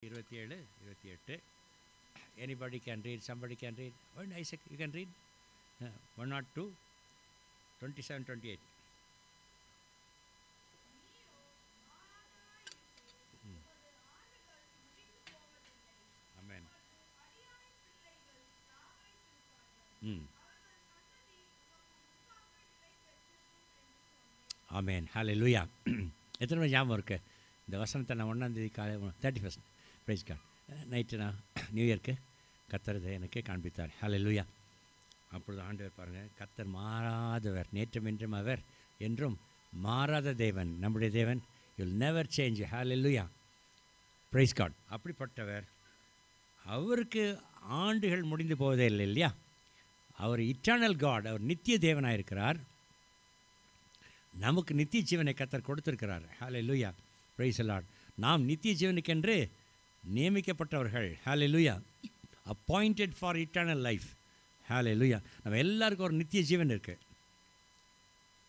27, 28. Anybody can read, somebody can read. Oh, Isaac, you can read. 102, 27, 28. Amen. ஆமேன். ஹல்லேலூயா. எத்தனை மணி ஞாபகம் இருக்குது இந்த வசனத்தை? நான் 1 காலை 31 ப்ரைஸ் கார்டு நைட்டு நான் நியூ இயர்க்கு கர்த்தர் எனக்கு காண்பித்தார். ஹல்லேலூயா. அப்பொழுது ஆண்டவர் பாருங்கள், கர்த்தர் மாறாதவர், நேற்றும் இன்றும் அவர் என்றும் மாறாத தேவன். நம்முடைய தேவன் you'll never change. Hallelujah. Praise God. அப்படிப்பட்டவர், அவருக்கு ஆண்டுகள் முடிந்து போவதே இல்லை இல்லையா? அவர் இட்டர்னல் காட், அவர் நித்திய தேவனாக இருக்கிறார். நமக்கு நித்திய ஜீவனை கர்த்தர் கொடுத்திருக்கிறார். ஹல்லேலூயா. Praise the Lord. நாம் நித்திய ஜீவனுக்கென்று நியமிக்கப்பட்டவர்கள். Hallelujah. Appointed for eternal life. Hallelujah. நம்ம எல்லாருக்கும் ஒரு நித்திய ஜீவன் இருக்குது.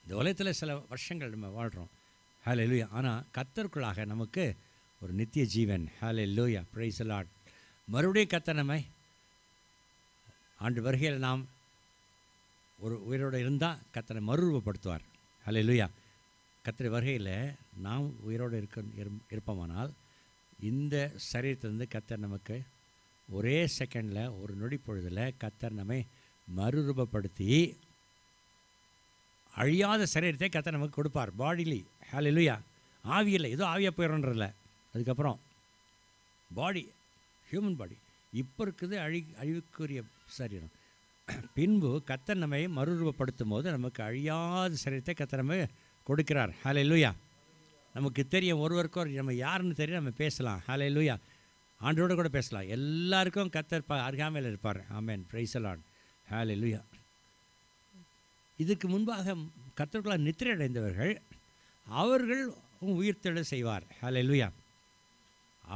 இந்த உலகத்தில் சில வருஷங்கள் நம்ம வாழ்கிறோம். ஹல்லேலூயா. ஆனால் கர்த்தருக்குள்ளாக நமக்கு ஒரு நித்திய ஜீவன். ஹல்லேலூயா. Praise the Lord. மறுபடியும் கர்த்தர் நம்மை ஆண்டு வருகையில் நாம் ஒரு உயிரோடு இருந்தால் கர்த்தரை மறுரூபப்படுத்துவார். ஹல்லேலூயா. கர்த்தர் வருகையில் நாம் உயிரோடு இருப்போமானால் இந்த சரீரத்திலிருந்து கர்த்தர் நமக்கு ஒரே செகண்டில், ஒரு நொடி பொழுதில் கர்த்தர் நம்மை மறுரூபப்படுத்தி அழியாத சரீரத்தை கர்த்தர் நமக்கு கொடுப்பார். பாடிலி. ஹல்லேலூயா. ஆவியில் ஏதோ ஆவியாக போயிடறதில்ல. அதுக்கப்புறம் பாடி, ஹியூமன் பாடி இப்போ இருக்குது அழிவுக்குரிய சரீரம். பின்பு கர்த்தர் நம்மை மறுரூபப்படுத்தும் போது நமக்கு அழியாத சரீரத்தை கர்த்தர் நம்ம கொடுக்கிறார். ஹல்லேலூயா. நமக்கு தெரியும், ஒருவருக்கும் நம்ம யாருன்னு தெரியும், நம்ம பேசலாம். ஹல்லேலூயா. ஆண்டோடு கூட பேசலாம். எல்லாருக்கும் கர்த்தர் அருகாமையில் இருப்பார். Amen. Praise the Lord. Hallelujah. இதுக்கு முன்பாக கர்த்தருக்குள்ளாக நித்திரை அடைந்தவர்கள், அவர்கள் உயிர்த்தெழ செய்வார். ஹல்லேலூயா.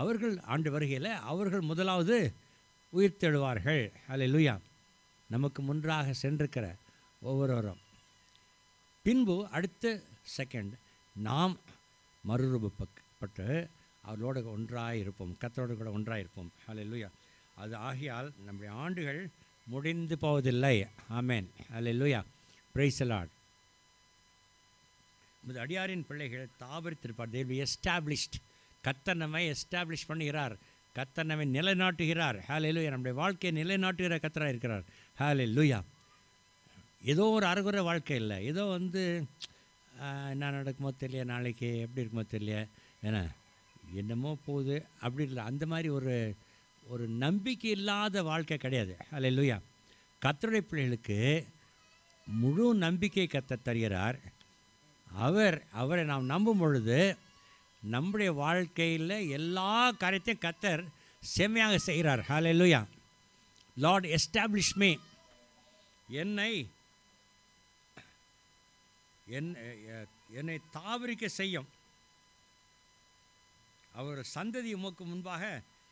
அவர்கள் ஆண்டு வருகையில் அவர்கள் முதலாவது உயிர்த்தெழுவார்கள். ஹல்லேலூயா. நமக்கு முன்பாக சென்றிருக்கிற ஒவ்வொருவரும் பின்பு அடுத்த செகண்ட் நாம் மறுரூபப்பட்டு அவர்களோடு ஒன்றாக இருப்போம். கர்த்தரோடு கூட ஒன்றாக இருப்போம். ஹல்லேலூயா. அது ஆகியால் நம்முடைய ஆண்டுகள் முடிந்து போவதில்லை. Amen. Hallelujah. Praise the Lord. இந்த அடியாரின் பிள்ளைகள் தாபரித்திருப்பார். They will be established. கர்த்தர் நம்மை எஸ்டாப்ளிஷ் பண்ணுகிறார். கர்த்தர் நம்மை நிலைநாட்டுகிறார். ஹல்லேலூயா. நம்முடைய வாழ்க்கையை நிலைநாட்டுகிற கர்த்தராக இருக்கிறார். ஹல்லேலூயா. ஏதோ ஒரு அறகுறை வாழ்க்கை இல்லை. ஏதோ என்ன நடக்குமோ தெரியல, நாளைக்கு எப்படி இருக்குமோ தெரியல, ஏன்னா என்னமோ போகுது அப்படி இல்லை. அந்த மாதிரி ஒரு நம்பிக்கை இல்லாத வாழ்க்கை கிடையாது. ஹல்லேலூயா. கர்த்தருடைய பிள்ளைகளுக்கு முழு நம்பிக்கை கர்த்தர் தருகிறார். அவரை நாம் நம்பும் பொழுது நம்முடைய வாழ்க்கையில் எல்லா காரியத்தையும் கர்த்தர் செம்மையாக செய்கிறார். ஹல்லேலூயா. Lord establish me. என்னை தாவரிக்க செய்யும். அவர் சந்ததி உமக்கு முன்பாக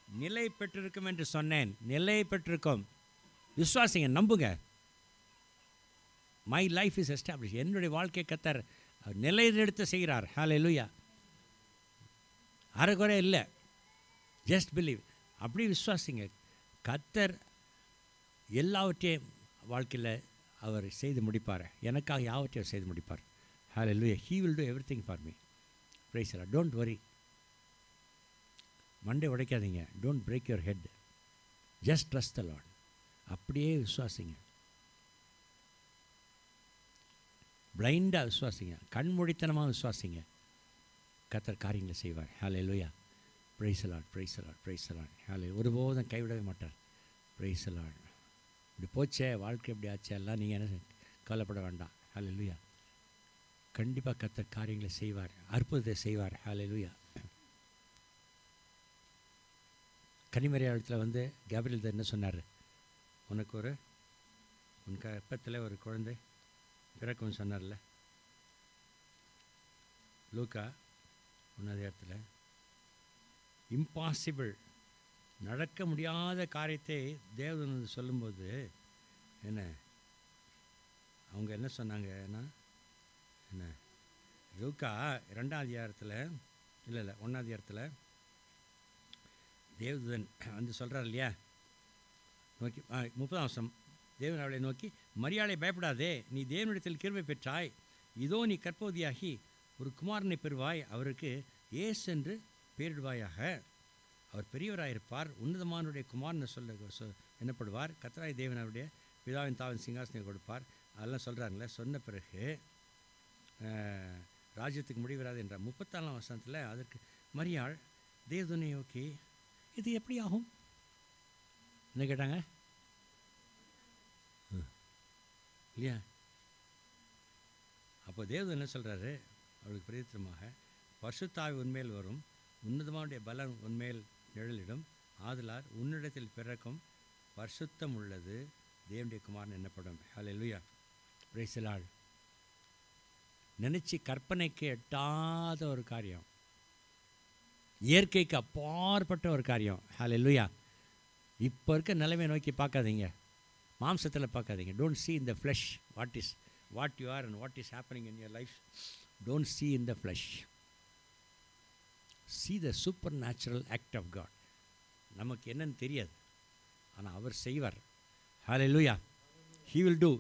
நிலை பெற்றிருக்கும் என்று சொன்னேன். நிலை பெற்றிருக்கும். விசுவாசிங்க, நம்புங்க. My life is establish. என்னுடைய வாழ்க்கை கர்த்தர் நிலைநிறுத்த செய்கிறார். ஹல்லேலூயா. அரைக்குறை இல்லை. Just believe. அப்படி விசுவாசிங்க. கர்த்தர் எல்லாவற்றையும் வாழ்க்கையில் அவர் செய்து முடிப்பார். எனக்காக யாவற்றையும் செய்து முடிப்பார். Hallelujah. He will do everything for me. Praise the Lord. Don't worry. மண்டை உடைக்காதீங்க. Don't break your head. Just trust the Lord. அப்படியே விசுவாசிங்க. பிளைண்டாக விசுவாசிங்க. கண்மூடித்தனமாக விசுவாசிங்க. கர்த்தர் காரியங்களை செய்வார். Hallelujah. Praise the Lord. Praise the Lord. Praise the Lord. Hallelujah. ஒருபோதும் கைவிடவே மாட்டார். Praise the Lord. இப்படி போச்சே, வாழ்க்கை எப்படி ஆச்சு, எல்லாம் நீங்கள் என்ன கவலைப்பட வேண்டாம். ஹல்லேலூயா. கண்டிப்பாக கர்த்தர் காரியங்களை செய்வார். அற்புதத்தை செய்வார். ஹல்லேலூயா. கன்னிமரியாளத்தில் கேப்ரியல் என்ன சொன்னார்? உனக்கு உன் கற்பத்தில் ஒரு குழந்தை பிறக்கும் சொன்னார்ல. லூக்கா 1 இம்பாசிபிள், நடக்க முடியாத காரியத்தை தேவதூதன் சொல்லும்போது அவங்க என்ன சொன்னாங்கன்னா, லூக்கா 2 இல்லை 1 தேவதூதன் வந்து சொல்கிறார் இல்லையா, நோக்கி 30ஆம் வசனம், தேவன் அவளை நோக்கி, மரியாளை பயப்படாதே, நீ தேவனிடத்தில் கிருபை பெற்றாய், இதோ நீ கற்பவதியாகி ஒரு குமாரனை பெறுவாய், அவருக்கு இயேசு என்று பெயரிடுவாயாக. அவர் பெரியவராயிருப்பார், உன்னதமானுடைய குமாரனை என்னப்படுவார், கர்த்தராகிய தேவன் அவருடைய பிதாவின் தாவின் சிங்காசனை கொடுப்பார். அதெல்லாம் சொல்கிறாங்களே. சொன்ன பிறகு ராஜ்யத்துக்கு முடிவராது என்றார். 34ஆம் வசனத்தில் அதற்கு மரியாள் தேவதூதனை நோக்கி, இது எப்படி ஆகும் என்ன கேட்டாங்க இல்லையா? அப்போ தேவதூதன் என்ன சொல்கிறாரு அவளுக்கு பிரதித்திரமாக, பரிசுத்தாவி உன்மேல் வரும், உன்னதமானுடைய பலன் உன்மேல் நிழலிடும், ஆதலால் உன்னிடத்தில் பிறக்கும் பரிசுத்தம் உள்ளது தேவனுடைய குமாரன் என்னப்படும். ஹல்லேலூயா, பிரைஸ் தி லார்ட். நினச்சி கற்பனைக்கு எட்டாத ஒரு காரியம், இயற்கைக்கு அப்பாற்பட்ட ஒரு காரியம். ஹல்லேலூயா. இப்போ இருக்க நிலைமை நோக்கி பார்க்காதீங்க, மாம்சத்தில் பார்க்காதீங்க. Don't see in the flesh what you are and what is happening in your life. Don't see in the flesh. See the supernatural act of God. நமக்கு என்னன்னு தெரியாது, ஆனால் அவர் செய்வார். ஹல்லேலூயா. He will do.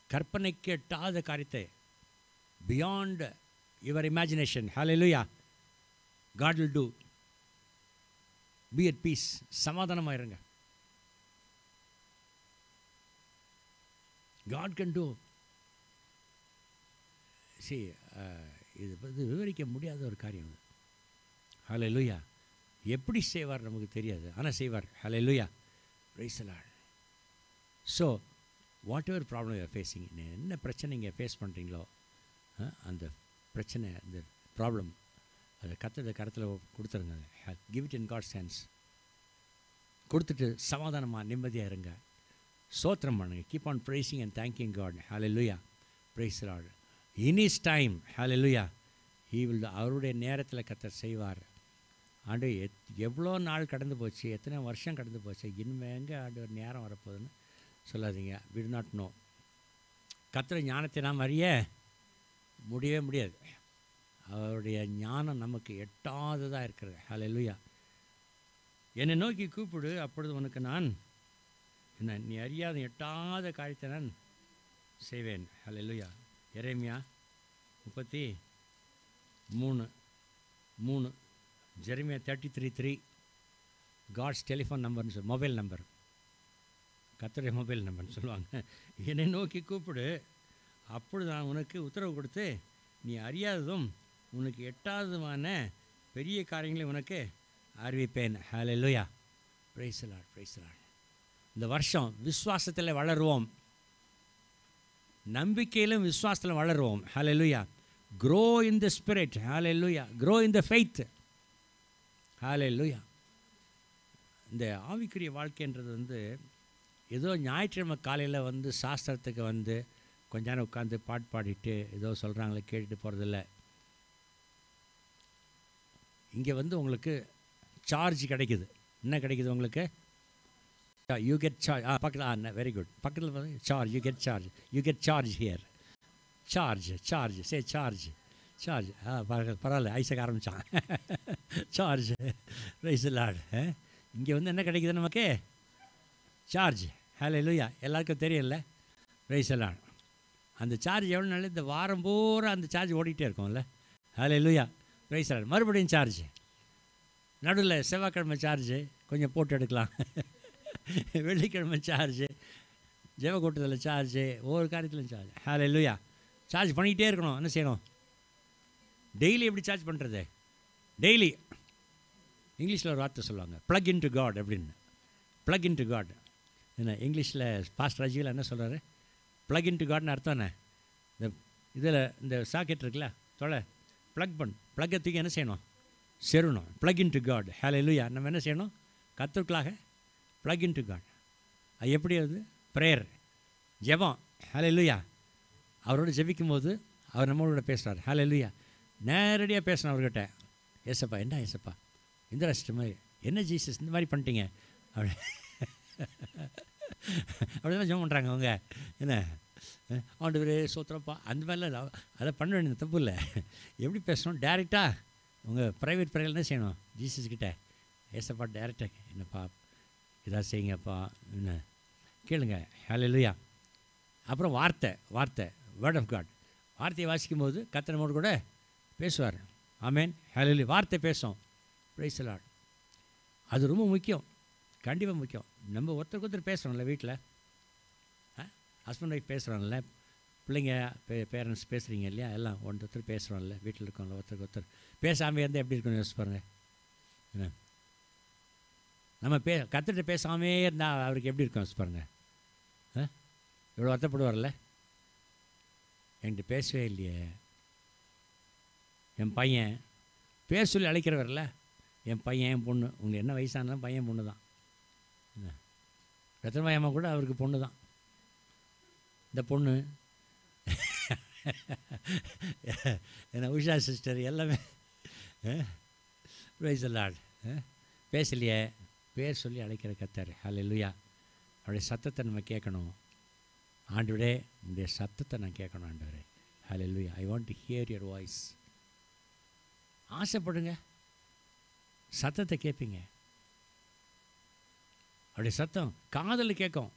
கற்பனைக்கு எட்டாத காரியத்தை, beyond your imagination. Hallelujah. God will do. Be at peace. சமாதானமாக இருங்க. God can do. See, இது விவரிக்க முடியாத ஒரு காரியம். ஹல்லேலூயா. எப்படி செய்வார் நமக்கு தெரியாது, ஆனால் செய்வார். Hallelujah, praise the Lord. So whatever problem you are facing, என்ன பிரச்சனை நீங்கள் ஃபேஸ் பண்ணுறீங்களோ அந்த பிரச்சனை, அந்த ப்ராப்ளம், அதை கரத்தில் கொடுத்துருங்க. Give it in God's hands. கொடுத்துட்டு சமாதானமாக நிம்மதியாக இருங்க. ஸ்தோத்திரம் பண்ணுங்க. Keep on praising and thanking God. Hallelujah, praise the Lord. In his time, hallelujah, he will, அவருடைய நேரத்தில் கர்த்தர் செய்வார். ஆண்டு எவ்வளோ நாள் கடந்து போச்சு, எத்தனை வருஷம் கடந்து போச்சு, இனிமேல் எங்கே ஆண்டு ஒரு நேரம் வரப்போகுதுன்னு சொல்லாதீங்க. we do not know. கர்த்தர் ஞானத்தை நாம் அறிய முடியவே முடியாது. அவருடைய ஞானம் நமக்கு எட்டாததாக இருக்கிறது. ஹல்லேலூயா. என்னை நோக்கி கூப்பிடு, அப்பொழுது உனக்கு நான் என்ன, நீ அறியாத எட்டாத காரியத்தை நான் செய்வேன். ஹல்லேலூயா. எரேமியா 33:3, ஜெரமியா 33:3, காட்ஸ் டெலிஃபோன் நம்பர்னு சொல்லி, மொபைல் நம்பர், கர்த்தருடைய மொபைல் நம்பர்னு சொல்லுவாங்க. என்னை நோக்கி கூப்பிடு, அப்பொழுது நான் உனக்கு உத்தரவு கொடுத்து நீ அறியாததும் உனக்கு எட்டாததுமான பெரிய காரியங்களை உனக்கு அறிவிப்பேன். Hallelujah, praise the Lord, praise the Lord. இந்த வருஷம் விசுவாசத்தில் வளருவோம், நம்பிக்கையிலும் விசுவாசத்தில் வளருவோம். ஹல்லேலூயா. grow in the spirit. Hallelujah. grow in the faith. ஹல்லேலூயா. இந்த ஆவிக்குரிய வாழ்க்கைன்றது ஏதோ ஞாயிற்றுக்கிழமை காலையில் சாஸ்திரத்துக்கு கொஞ்ச நேரம் உட்காந்து பாட்டு பாடிட்டு ஏதோ சொல்கிறாங்களே கேட்டுட்டு போகிறதில்ல. இங்கே உங்களுக்கு சார்ஜ் கிடைக்குது. என்ன கிடைக்குது உங்களுக்கு? You get charge. பக்கத்தில் வெரி குட். பக்கத்தில் charge, you get charge, you get charge here. Charge say charge. பரவாயில்ல, ஐசக்க ஆரம்பித்தான். Charge, price the Lord. இங்கே என்ன கிடைக்குது நமக்கு? சார்ஜ். ஹல்லேலூயா. எல்லாருக்கும் தெரியல, பிரைஸ் தி லார்ட். அந்த சார்ஜ் எவ்வளோ நாள்? இந்த வாரம் பூரா அந்த சார்ஜ் ஓடிக்கிட்டே இருக்கும்ல. ஹல்லேலூயா, பிரைஸ் தி லார்ட். மறுபடியும் சார்ஜ், நடுவில் செவ்வாய்க்கிழமை சார்ஜ் கொஞ்சம் போட்டு எடுக்கலாம், வெள்ளிக்கிழமை சார்ஜ், ஜெபக்கூட்டத்தில் சார்ஜ், ஒவ்வொரு காரியத்திலும் சார்ஜ். ஹல்லேலூயா. சார்ஜ் பண்ணிக்கிட்டே இருக்கணும். என்ன செய்யணும்? டெய்லி எப்படி சார்ஜ் பண்ணுறது? டெய்லி இங்கிலீஷில் ஒரு வார்த்தை சொல்லுவாங்க, ப்ளக் இன் டு காட் அப்படின்னு. ப்ளக் இன் டு காட் என்ன இங்கிலீஷில் பாஸ்டர் ராஜீவில் என்ன சொல்கிறாரு? ப்ளக் இன் டு காட்னு அர்த்தம் என்ன? இந்த சாக்கெட் இருக்குல்ல, ப்ளக் ப்ளக்கை தூக்கி என்ன செய்யணும்? செருணும். Plug in to God. Hallelujah. நம்ம என்ன செய்யணும்? கர்த்தருக்குள்ளாக ப்ளக் இன் டு காட். அது எப்படி? ப்ரேயர், ஜெபம். ஹல்லேலூயா. அவரோட ஜெபிக்கும் போது அவர் நம்மளோட பேசுகிறார். ஹல்லேலூயா. நேரடியாக பேசணும் அவர்கிட்ட. ஏசப்பா, என்ன ஏசப்பா இந்த ரசித்த மாதிரி, என்ன ஜீசஸ் இந்த மாதிரி பண்ணிட்டீங்க அப்படிதான் ஜெபம் பண்ணுறாங்க அவங்க. என்ன ஆண்டவரே சோத்திரப்பா, அந்த மாதிரிலாம் அதை பண்ண வேண்டியது தப்பு இல்லை. எப்படி பேசணும்? டைரெக்டாக உங்கள் ப்ரைவேட் ப்ரேயர் என்ன செய்யணும்? ஜீசஸ் கிட்ட ஏசப்பா டைரெக்டாக என்னப்பா இதாக செய்யுங்கப்பா என்ன கேளுங்க. ஹல்லேலூயா. அப்புறம் வார்த்தை வேர்ட் ஆஃப் காட். வார்த்தையை வாசிக்கும் போது கர்த்தர் நம்மோடு கூட பேசுவார். ஆமென். ஹல்லேலூயா. வார்த்தை பேசும். Price the Lord. அது ரொம்ப முக்கியம், கண்டிப்பாக முக்கியம். நம்ம ஒருத்தருக்கு ஒருத்தர் பேசுகிறோம்ல வீட்டில், ஹஸ்பண்ட் ஒய்ஃப் பேசுகிறோம்ல, பிள்ளைங்க பேரண்ட்ஸ் பேசுகிறீங்க இல்லையா, எல்லாம் ஒருத்தர் பேசுகிறோம்ல வீட்டில் இருக்கோம்ல, ஒருத்தருக்கு ஒருத்தர் பேசாமல் இருந்தால் எப்படி இருக்குன்னு யோசிச்சு பாருங்கள். என்ன நம்ம கர்த்தர்கிட்ட பேசாமே இருந்தால் அவருக்கு எப்படி இருக்கும் யோசிச்சு பாருங்கள். இவ்வளோ வருத்தப்படுவார்ல, என்கிட்ட பேசவே இல்லையே. என் பையன் பேச சொல்லி அழைக்கிறவர்ல, என் பையன் என் பொண்ணு, உங்களுக்கு என்ன வயசானாலும் பையன் பொண்ணு தான். என்ன ரத்னமாயம்மா கூட அவருக்கு பொண்ணு தான். இந்த பொண்ணு என்ன உஷா சிஸ்டர் எல்லாமே பிரைஸ் தி லார்ட். பேசலையே, பேர் சொல்லி அழைக்கிற கர்த்தர். ஹல்லேலூயா. அவருடைய சத்தத்தை நம்ம கேட்கணும். ஆண்டவரே உங்களுடைய சத்தத்தை நான் கேட்கணும் ஆண்டவரே. Hallelujah. I want to hear your voice. ஆசைப்படுங்க, சத்தத்தை கேட்பீங்க. அவருடைய சத்தம் காதில் கேட்கும்.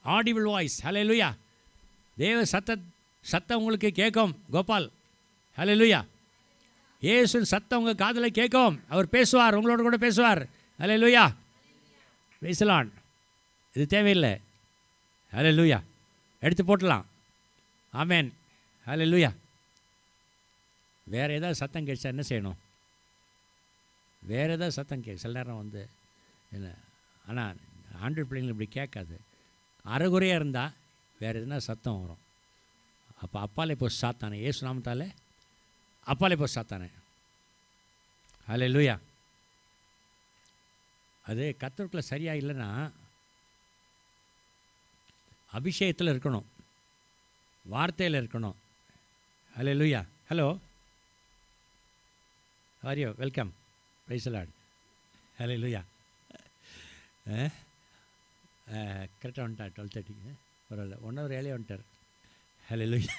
Audible voice. ஹல்லேலூயா. தேவ சத்தம் உங்களுக்கு கேட்கும். கோபால், ஹல்லேலூயா. இயேசுவின் சத்தம் உங்கள் காதில் கேட்கும். அவர் பேசுவார், உங்களோட கூட பேசுவார். ஹல்லேலூயா. Praise the Lord. இது தேவையில்லை. ஹல்லேலூயா. எடுத்து போட்டலாம். ஆமென். ஹல்லேலூயா. வேறு ஏதாவது சத்தம் கேட்சா என்ன செய்யணும்? வேறு ஏதாவது சத்தம் சில நேரம் வந்து என்ன, ஆனால் ஆண்ட்ராய்டு பிள்ளைங்களுக்கு இப்படி கேட்காது. அரைகுறையாக இருந்தால் வேறு எதுனா சத்தம் வரும். அப்போ அப்பாலே போய் சாத்தானே, இயேசு நாமத்தாலே அப்பாலே போய் சாத்தானே. ஹல்லேலூயா. அது கர்த்தருக்குள்ள சரியாக இல்லைன்னா அபிஷேகத்தில் இருக்கணும், வார்த்தையில் இருக்கணும். ஹல்லேலூயா. ஹலோ, ஹாரியோ, welcome. Praise the Lord. Hallelujah. கரெக்டாக வந்துட்டார் 12:30. பரவாயில்ல, 1 hour ஏழையே வந்துட்டார். ஹல்லேலூயா.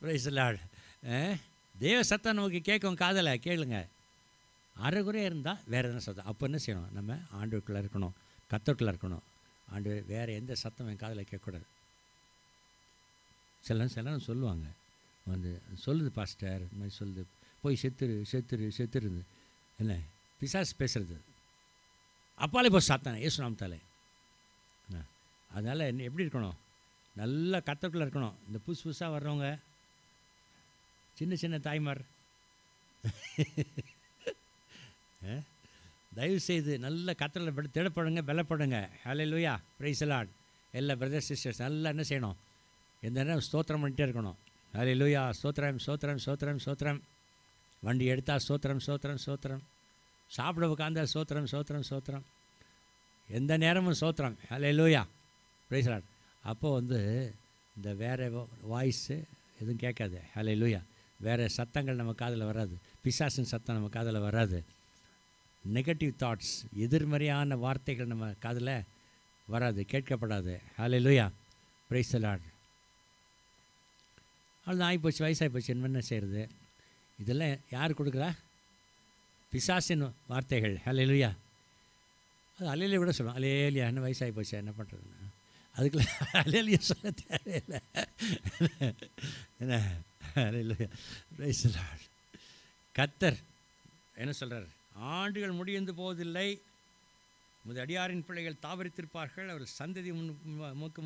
Praise the Lord. தேவ சத்தம் நமக்கு கேட்கும் காதலை, கேளுங்க. அரைகுறையாக இருந்தால் வேறு எதனா சத்தம். அப்போ என்ன செய்யணும்? நம்ம ஆண்டவருக்குள்ளே இருக்கணும், கர்த்தருக்குள்ளே இருக்கணும். ஆண்டு வேறு எந்த சத்தம் என் காதில் கேட்கக்கூடாது. சில சொல்லுவாங்க வந்து, சொல்லுது பாஸ்டர் இந்த மாதிரி சொல்லுது, போய் செத்துருது. என்ன பிசாசு பேசுறது, அப்பாலே போய் சாத்தானே இயேசு நாமத்தாலே. அதனால் என்ன எப்படி இருக்கணும்? நல்லா கர்த்தருக்குள்ளே இருக்கணும். இந்த புதுசாக வர்றவங்க, சின்ன தாய்மார், தயவுசெய்து நல்ல கர்த்தரில் திடப்படுங்க, பலப்படுங்க. ஹல்லேலூயா. Praise the Lord. எல்லா பிரதர்ஸ் சிஸ்டர்ஸ் நல்லா என்ன செய்யணும்? எந்த நேரம் ஸ்தோத்திரம் பண்ணிகிட்டே இருக்கணும். ஹல்லேலூயா. ஸ்தோத்திரம். வண்டி எடுத்தால் ஸ்தோத்திரம். சாப்பிட உட்காந்தா ஸ்தோத்திரம். எந்த நேரமும் ஸ்தோத்திரம். ஹல்லேலூயா. Praise the Lord. அப்போது வந்து இந்த வேறு வாய்ஸு எதுவும் கேட்காது. ஹல்லேலூயா. வேறு சத்தங்கள் நம்ம காதில் வராது. பிசாசின் சத்தம் நம்ம காதில் வராது. நெகட்டிவ் தாட்ஸ், எதிர்மறையான வார்த்தைகள் நம்ம காதில் வராது, கேட்கப்படாது. ஹல்லேலூயா. Praise the Lord. அவ்வளோதான், ஆகிப்போச்சு, வயசாகி போச்சு, என்ன செய்கிறது? இதெல்லாம் யார் கொடுக்குறா? பிசாசின் வார்த்தைகள். ஹல்லேலூயா. அது அலையிலே விட சொல்லுவோம். அலேலியா, என்ன வயசாகி போச்சு, என்ன பண்ணுறதுன்னு. அதுக்குள்ள அலேலியா சொல்ல தேவையில்லை. என்ன? ஹல்லேலூயா. Praise the Lord. கர்த்தர் என்ன சொல்கிறார்? ஆண்டுகள் முடிந்து போவதில்லை, அடியாரின் பிள்ளைகள் தாவரித்திருப்பார்கள், அவர் சந்ததி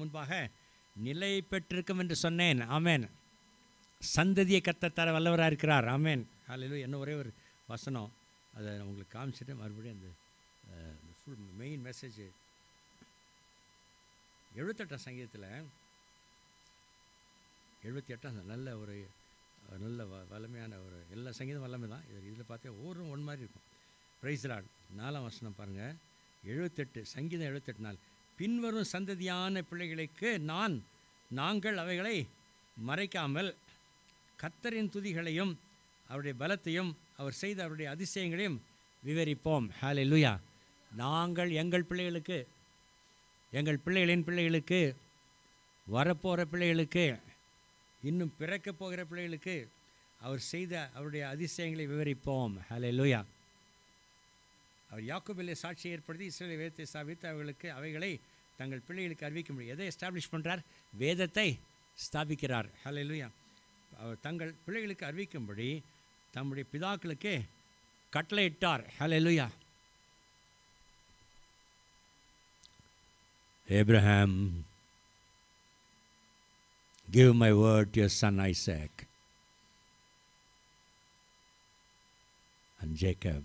முன்பாக நிலை பெற்றிருக்கும் என்று சொன்னேன். ஆமேன். சந்ததியை கர்த்தர் தர வல்லவராக இருக்கிறார். ஆமேன். ஹல்லேலூயா. என்ன ஒரே ஒரு வசனம், அதை உங்களுக்கு காமிச்சிட்டு மறுபடியும் அந்த ஃபுல் மெயின் மெசேஜ் 78 சங்கீதத்தில் 78 நல்ல ஒரு நல்ல வல்லமையான ஒரு, எல்லா சங்கீதம் வல்லமை தான். இதில் பார்த்தா ஒவ்வொரு ஒன் மாதிரி இருக்கும். Price the Lord. 4ஆம் வசனம் பாருங்கள். 78 சங்கீதம் 78 நாள். பின்வரும் சந்ததியான பிள்ளைகளுக்கு நாங்கள் அவைகளை மறைக்காமல் கர்த்தரின் துதிகளையும் அவருடைய பலத்தையும் அவர் செய்த அவருடைய அதிசயங்களையும் விவரிப்போம். ஹல்லேலூயா. நாங்கள் எங்கள் பிள்ளைகளுக்கு, எங்கள் பிள்ளைகளின் பிள்ளைகளுக்கு, வரப்போகிற பிள்ளைகளுக்கு, இன்னும் பிறக்க போகிற பிள்ளைகளுக்கு அவர் செய்த அவருடைய அதிசயங்களை விவரிப்போம். ஹல்லேலூயா. அவர் யாக்கோபிலே சாட்சியை ஏற்படுத்தி இஸ்ரவேல் வேதத்தை ஸ்தாபித்து அவர்களுக்கு அவைகளை தங்கள் பிள்ளைகளுக்கு அறிவிக்க முடியும். எதை எஸ்டாப்ளிஷ் பண்ணுறார்? வேதத்தை ஸ்தாபிக்கிறார். ஹல்லேலூயா. அவர் தங்கள் பிள்ளைகளுக்கு அறிவிக்கும்படி தம்முடைய பிதாக்களுக்கு கட்டளையிட்டார். ஹல்லேலூயா. Abraham, give my word to your son Isaac. And Jacob,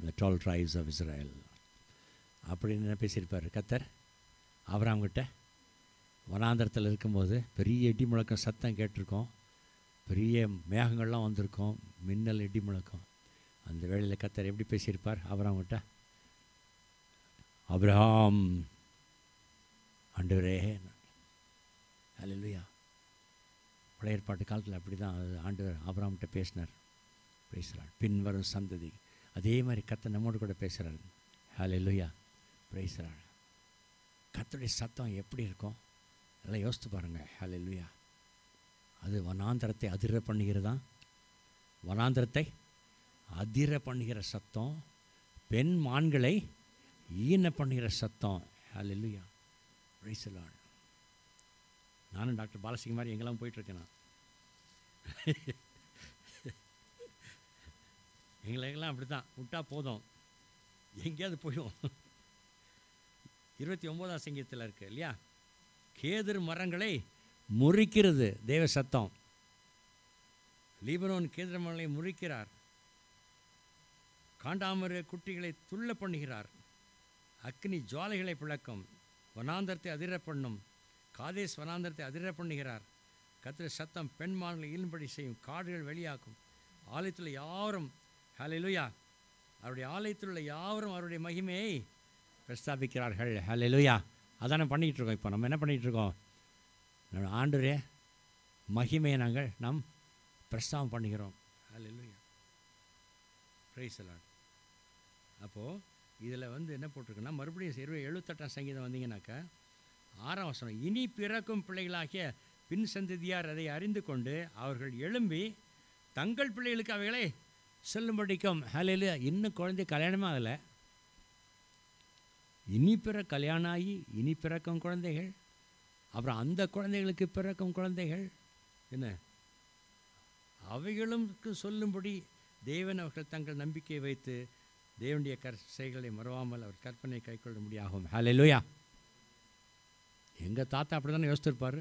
the 12 tribes of Israel. அப்படின்னு என்ன பேசியிருப்பார் கர்த்தர் ஆபிரகாம் கிட்ட? வனாந்தரத்தில் இருக்கும்போது பெரிய இடி முழக்கம் சத்தம் கேட்டிருக்கோம், பெரிய மேகங்கள்லாம் வந்திருக்கோம், மின்னல் இடி முழக்கம். அந்த வேளையில் கர்த்தர் எப்படி பேசியிருப்பார் ஆபிரகாம் கிட்ட? ஆபிரகாம், ஆண்டவரே. ஹல்லேலூயா. பழைய ஏற்பாட்டு காலத்தில் அப்படி தான் ஆண்டவர் ஆபிரகாம்கிட்ட பேசினார். பேசுகிறார். பின்வரும் சந்ததி அதே மாதிரி கர்த்தர் நம்மோடு கூட பேசுகிறார். ஹல்லேலூயா. பேசுகிறார். கர்த்தருடைய சத்தம் எப்படி இருக்கும் எல்லாம் யோசித்து பாருங்கள். ஹல்லேலூயா. அது வனாந்தரத்தை அதிர பண்ணுகிறதா? வனாந்தரத்தை அதிர பண்ணுகிற சத்தம், பெண் மான்களை ஈன பண்ணுகிற சத்தம். ஹல்லேலூயா. Praise the Lord. நானும் டாக்டர் பாலசிங்க மாதிரி எங்கெல்லாம் போயிட்டுருக்கேன். நான் எங்களெல்லாம் அப்படி தான் விட்டா போதும், எங்கேயாவது போயிடும். 29ஆம் சங்கீதத்தில் இருக்குது இல்லையா? கேதுரு மரங்களை முறிக்கிறது தேவ சத்தம். லீபனோன் கேதுரு மரங்களை முறிக்கிறார். காண்டாமர குட்டிகளை துள்ள பண்ணுகிறார். அக்னி ஜுவாலைகளை பிளக்கும். வனாந்தரத்தை அதிர பண்ணும். காதேஸ் வனாந்தரத்தை அதிர பண்ணுகிறார். கர்த்தருடைய சத்தம் பெண்மான்களை ஈழும்படி செய்யும். காடுகள் வெளியாக்கும். ஆலயத்தில் யாவரும் ஹல்லேலூயா, அவருடைய ஆலயத்தில் உள்ள யாவரும் அவருடைய மகிமையை பிரஸ்தாபிக்கிறார்கள். ஹல்லேலூயா. அதானே பண்ணிக்கிட்டு இருக்கோம். இப்போ நம்ம என்ன பண்ணிகிட்டு இருக்கோம்? ஆண்டவரே மகிமையை நாம் பிரஸ்தாபம் பண்ணுகிறோம். ஹல்லேலூயா. Praise the Lord. அப்போது இதில் என்ன போட்டிருக்குன்னா, மறுபடியும் 78ஆம் சங்கீதம் வந்தீங்கன்னாக்கா 6ஆம் வசனம், இனி பிறக்கும் பிள்ளைகளாகிய பின் சந்ததியார் அதை அறிந்து கொண்டு அவர்கள் எழும்பி தங்கள் பிள்ளைகளுக்கு அவைகளை சொல்லும்படிக்கும். ஹல்லேலூயா. இன்னும் குழந்தை கல்யாணமே ஆகலை, இனி கல்யாணம் ஆகி இனி பிறக்கும் குழந்தைகள், அப்புறம் அந்த குழந்தைகளுக்கு பிறக்கும் குழந்தைகள், என்ன அவைகளுக்கு சொல்லும்படி தேவன் அவர்கள் தங்கள் நம்பிக்கை வைத்து தேவனுடைய செய்களை மறவாமல் அவர் கற்பனை கைக்கொள்ள முடியாகும். ஹல்லேலூயா. எங்கள் தாத்தா அப்படி தானே யோசித்திருப்பார்.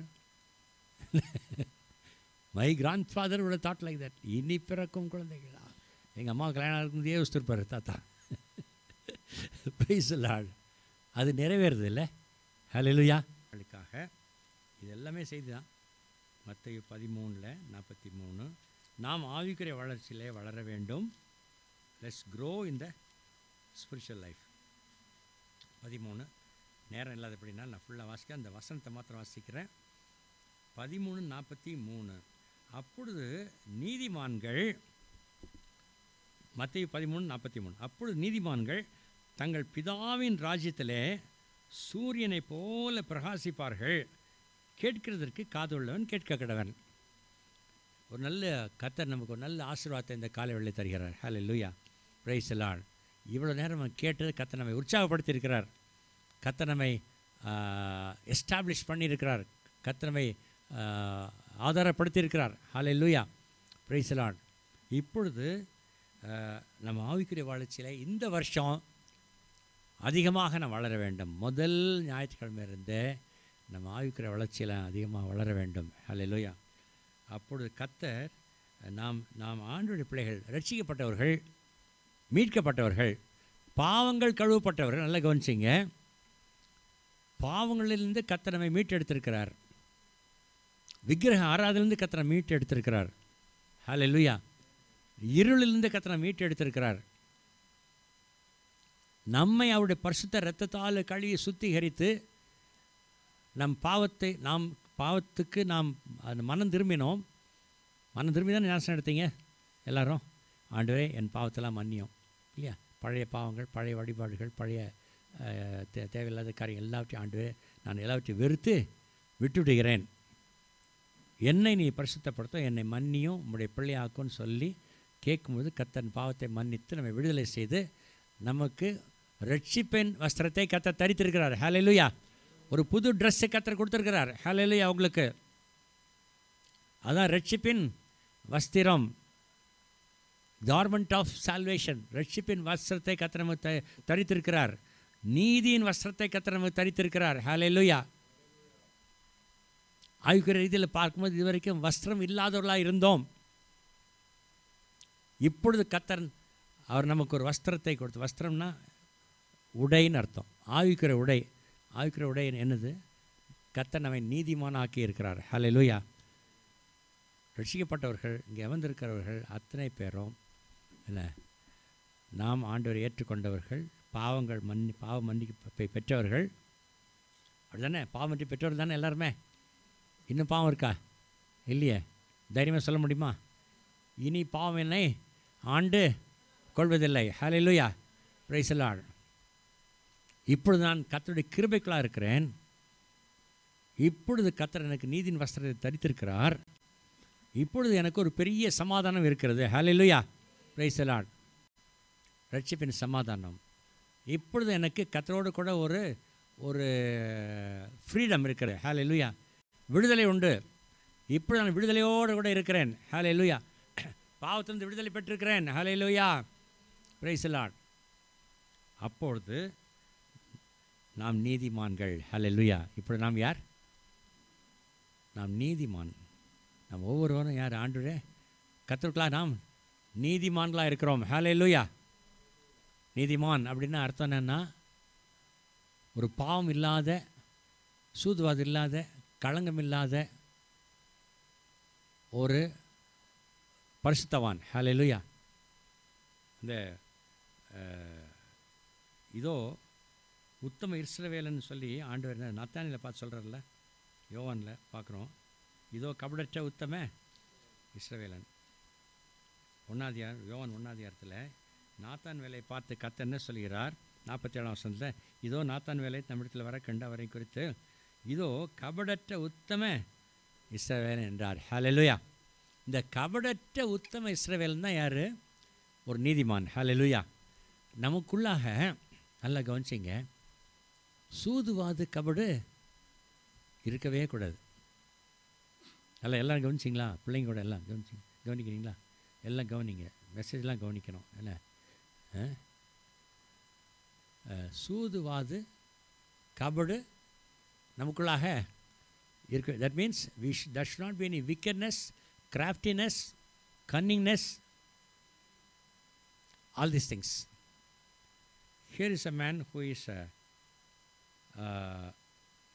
மை கிராண்ட் ஃபாதர் உள்ள தாட் லைக் தட். இனி பிறக்கும் குழந்தைகளா? எங்கள் அம்மா கல்யாணம் இருக்கும்போதே யோசித்திருப்பார் தாத்தா. Price the Lord. அது நிறைவேறுது இல்லை? ஹல்லேலூயா. அவளுக்காக இது எல்லாமே செய்து தான். மத்தேயு 13:43, நாம் ஆவிக்குரிய வளர்ச்சியிலே வளர வேண்டும். Let's grow in the spiritual life. 13 நேரம் இல்லாத அப்படின்னா நான் ஃபுல்லாக வாசிக்கிறேன், அந்த வசனத்தை மாத்திரம் வாசிக்கிறேன். 13:43, அப்பொழுது நீதிமான்கள், மத்தேயு 13:43, அப்பொழுது நீதிமான்கள் தங்கள் பிதாவின் ராஜ்யத்திலே சூரியனை போல பிரகாசிப்பார்கள். கேட்கிறதற்கு காதுள்ளவன் கேட்க கடவன். ஒரு நல்ல கர்த்தர் நமக்கு ஒரு நல்ல ஆசீர்வாதத்தை இந்த காலை வேளையில் தருகிறார். ஹல்லேலூயா. Praise the Lord. இவ்வளோ நேரம் நம்ம கேட்டது கர்த்தர் நம்மை உற்சாகப்படுத்தியிருக்கிறார். கர்த்தர் நம்மை எஸ்டாப்ளிஷ் பண்ணியிருக்கிறார். கர்த்தர் நம்மை ஆதாரப்படுத்தியிருக்கிறார். ஹல்லேலூயா. Praise the Lord. இப்பொழுது நம்ம ஆவிக்குரிய வளர்ச்சியில் இந்த வருஷம் அதிகமாக நம்ம வளர வேண்டும். முதல் ஞாயிற்றுக்கிழமை இருந்து நம்ம ஆவிக்குரிய வளர்ச்சியில் அதிகமாக வளர வேண்டும். ஹல்லேலூயா. அப்பொழுது கர்த்தர் நாம் ஆண்டவருடைய பிள்ளைகள், ரட்சிக்கப்பட்டவர்கள், மீட்கப்பட்டவர்கள், பாவங்கள் கழுவப்பட்டவர்கள். நல்லா கவனிச்சிங்க. பாவங்களிலிருந்து கர்த்தர் நம்மை மீட்டெடுத்திருக்கிறார். விக்கிரக ஆராதனையிலிருந்து கர்த்தர் மீட்டெடுத்திருக்கிறார். ஹல்லேலூயா. இருளிலிருந்து கர்த்தர் மீட்டெடுத்திருக்கிறார். நம்மை அவருடைய பரிசுத்த இரத்தத்தால் கழுவி சுத்திகரித்து நம் பாவத்துக்கு நாம் மனம் திரும்பினோம். மனம் திரும்பி தான் ஞானஸ்நானம் எடுத்தீங்க எல்லாரும். ஆண்டவரே என் பாவத்தெல்லாம் மன்னியும் இல்லையா? பழைய பாவங்கள், பழைய வழிபாடுகள், பழைய தேவையில்லாத காரியம் எல்லாவற்றையும் ஆண்டவரே நான் எல்லாவற்றையும் வெறுத்து விட்டுவிடுகிறேன். என்னை நீ பரிசுத்தப்படுத்தும், என்னை மன்னியும், உம்முடைய பிள்ளையாக்கும்னு சொல்லி கேட்கும்போது கர்த்தர் பாவத்தை மன்னித்து நம்மை விடுதலை செய்து நமக்கு ரட்சிப்பின் வஸ்திரத்தை கர்த்தர் தரித்திருக்கிறார். ஹல்லேலூயா. ஒரு புது ட்ரெஸ்ஸை கர்த்தர் கொடுத்துருக்கிறார். ஹல்லேலூயா. அவங்களுக்கு அதான் ரட்சிப்பின் வஸ்திரம், கார்மெண்ட் ஆஃப் சால்வேஷன். ரட்சிப்பின் வஸ்திரத்தை கர்த்தர் நமக்கு தரித்திருக்கிறார். நீதியின் வஸ்திரத்தை கர்த்தர் நமக்கு தரித்திருக்கிறார். ஹல்லேலூயா. ஆவிக்குரிய ரீதியில் பார்க்கும்போது இதுவரைக்கும் வஸ்திரம் இல்லாதவர்களாக இருந்தோம். இப்பொழுது கர்த்தர் அவர் நமக்கு ஒரு வஸ்திரத்தை கொடுத்து, வஸ்திரம்னா உடைன்னு அர்த்தம். ஆவிக்குரிய உடை. ஆவிக்குரிய உடை என்னது? கர்த்தர் நம்மை நீதிமானாக்கி இருக்கிறார். ஹல்லேலூயா. ரட்சிக்கப்பட்டவர்கள், இங்கே அமர்ந்திருக்கிறவர்கள் அத்தனை பேரும் இல்லை, நாம் ஆண்டவரை ஏற்றுக்கொண்டவர்கள், பாவ மன்னிப்பை பெற்றவர்கள். அப்படி தானே? பாவம் மன்னிப்பு பெற்றவர் தானே எல்லாருமே. இன்னும் பாவம் இருக்கா? இல்லையே. தைரியமாக சொல்ல முடியுமா? இனி பாவம் என்னை ஆண்டு கொள்வதில்லை. ஹல்லேலூயா. Praise the Lord. இப்பொழுது நான் கர்த்தருடைய கிருபைக்குள்ளாக இருக்கிறேன். இப்பொழுது கர்த்தர் எனக்கு நீதியின் வஸ்திரத்தை தரித்திருக்கிறார். இப்பொழுது எனக்கு ஒரு பெரிய சமாதானம் இருக்கிறது. ஹல்லேலூயா. Praise the Lord. ரட்சிப்பின் சமாதானம். இப்பொழுது எனக்கு கர்த்தரோடு கூட ஒரு ஃப்ரீடம் இருக்கிறது. ஹல்லேலூயா. விடுதலை உண்டு. இப்பொழுது நான் விடுதலையோடு கூட இருக்கிறேன். ஹல்லேலூயா. பாவத்திலிருந்து விடுதலை பெற்றிருக்கிறேன். ஹல்லேலூயா. Praise the Lord. அப்பொழுது நாம் நீதிமான்கள். ஹல்லேலூயா. இப்பொழுது நாம் யார்? நாம் நீதிமான். நாம் ஒவ்வொருவரும் யார்? ஆண்டவரே கர்த்தருக்குள்ளாக நாம் நீதிமான்களாக இருக்கிறோம். ஹல்லேலூயா. நீதிமான் அப்படின்னா அர்த்தம் என்னென்னா, ஒரு பாவம் இல்லாத, சூதுவாது இல்லாத, களங்கம் இல்லாத ஒரு பரிசுத்தவான். ஹல்லேலூயா. இந்த இதோ உத்தம இஸ்ரவேலன்னு சொல்லி ஆண்டவர் நத்தானியில் பார்த்து சொல்கிறார்ல, யோவானில் பார்க்குறோம். இதோ கபடற்ற உத்தம இஸ்ரவேலன். யோவான் 1 நாத்தான் வேலையை பார்த்து கர்த்தர் என்ன சொல்கிறார்? 47 வசனத்தில், இதோ நாத்தான் வேலை நம்மிடத்தில் வர கண்ட அவரை குறித்து, இதோ கபடற்ற உத்தம இஸ்ரவேலன் என்றார். ஹல்லேலூயா. இந்த கபடற்ற உத்தம இஸ்ரவேலன் தான் யார்? ஒரு நீதிமான். ஹல்லேலூயா. நமக்குள்ளாக நல்லா கவனிச்சிங்க, சூதுவாது கபடு இருக்கவே கூடாது. எல்லோரும் கவனிச்சிங்களா? பிள்ளைங்க கூட எல்லாம் கவனிக்கிறீங்களா? எல்லாம் கவனிங்க. மெசேஜ்லாம் கவனிக்கணும். என்ன சூதுவாது கபடு நமக்குள்ளாக இருக்கு. That means there should not be any wickedness, craftiness, cunningness, all these things. Here is a man who is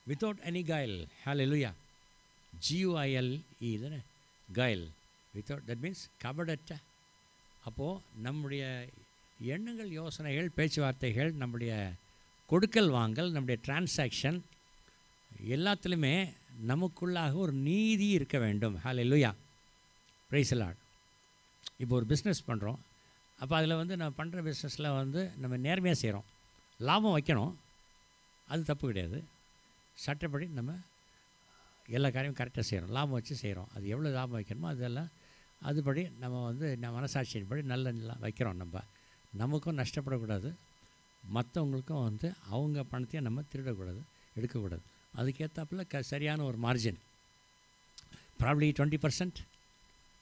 without any guile. Hallelujah. G-U-I-L-E தானே? guile. Without, that means கபடற்ற. அப்போது நம்முடைய எண்ணங்கள், யோசனைகள், பேச்சுவார்த்தைகள், நம்முடைய கொடுக்கல் வாங்கல், நம்முடைய டிரான்சாக்ஷன் எல்லாத்துலேயுமே நமக்குள்ளாக ஒரு நீதி இருக்க வேண்டும். ஹல்லேலூயா. Praise the Lord. இப்போ ஒரு பிஸ்னஸ் பண்ணுறோம். அப்போ அதில் நம்ம பண்ணுற பிஸ்னஸில் நம்ம நேர்மையாக செய்கிறோம். லாபம் வைக்கணும், அது தப்பு கிடையாது. சட்டப்படி நம்ம எல்லா காரியமும் கரெக்டாக செய்கிறோம். லாபம் வச்சு செய்கிறோம். அது எவ்வளோ லாபம் வைக்கணுமோ அதெல்லாம் அதுபடி நம்ம மனசாட்சியின்படி நல்ல வைக்கிறோம். நமக்கும் நஷ்டப்படக்கூடாது, மற்றவங்களுக்கும் அவங்க பணத்தையும் நம்ம திருடக்கூடாது, எடுக்கக்கூடாது. அதுக்கேற்றாப்புல சரியான ஒரு மார்ஜின், ப்ராப்ளி 20%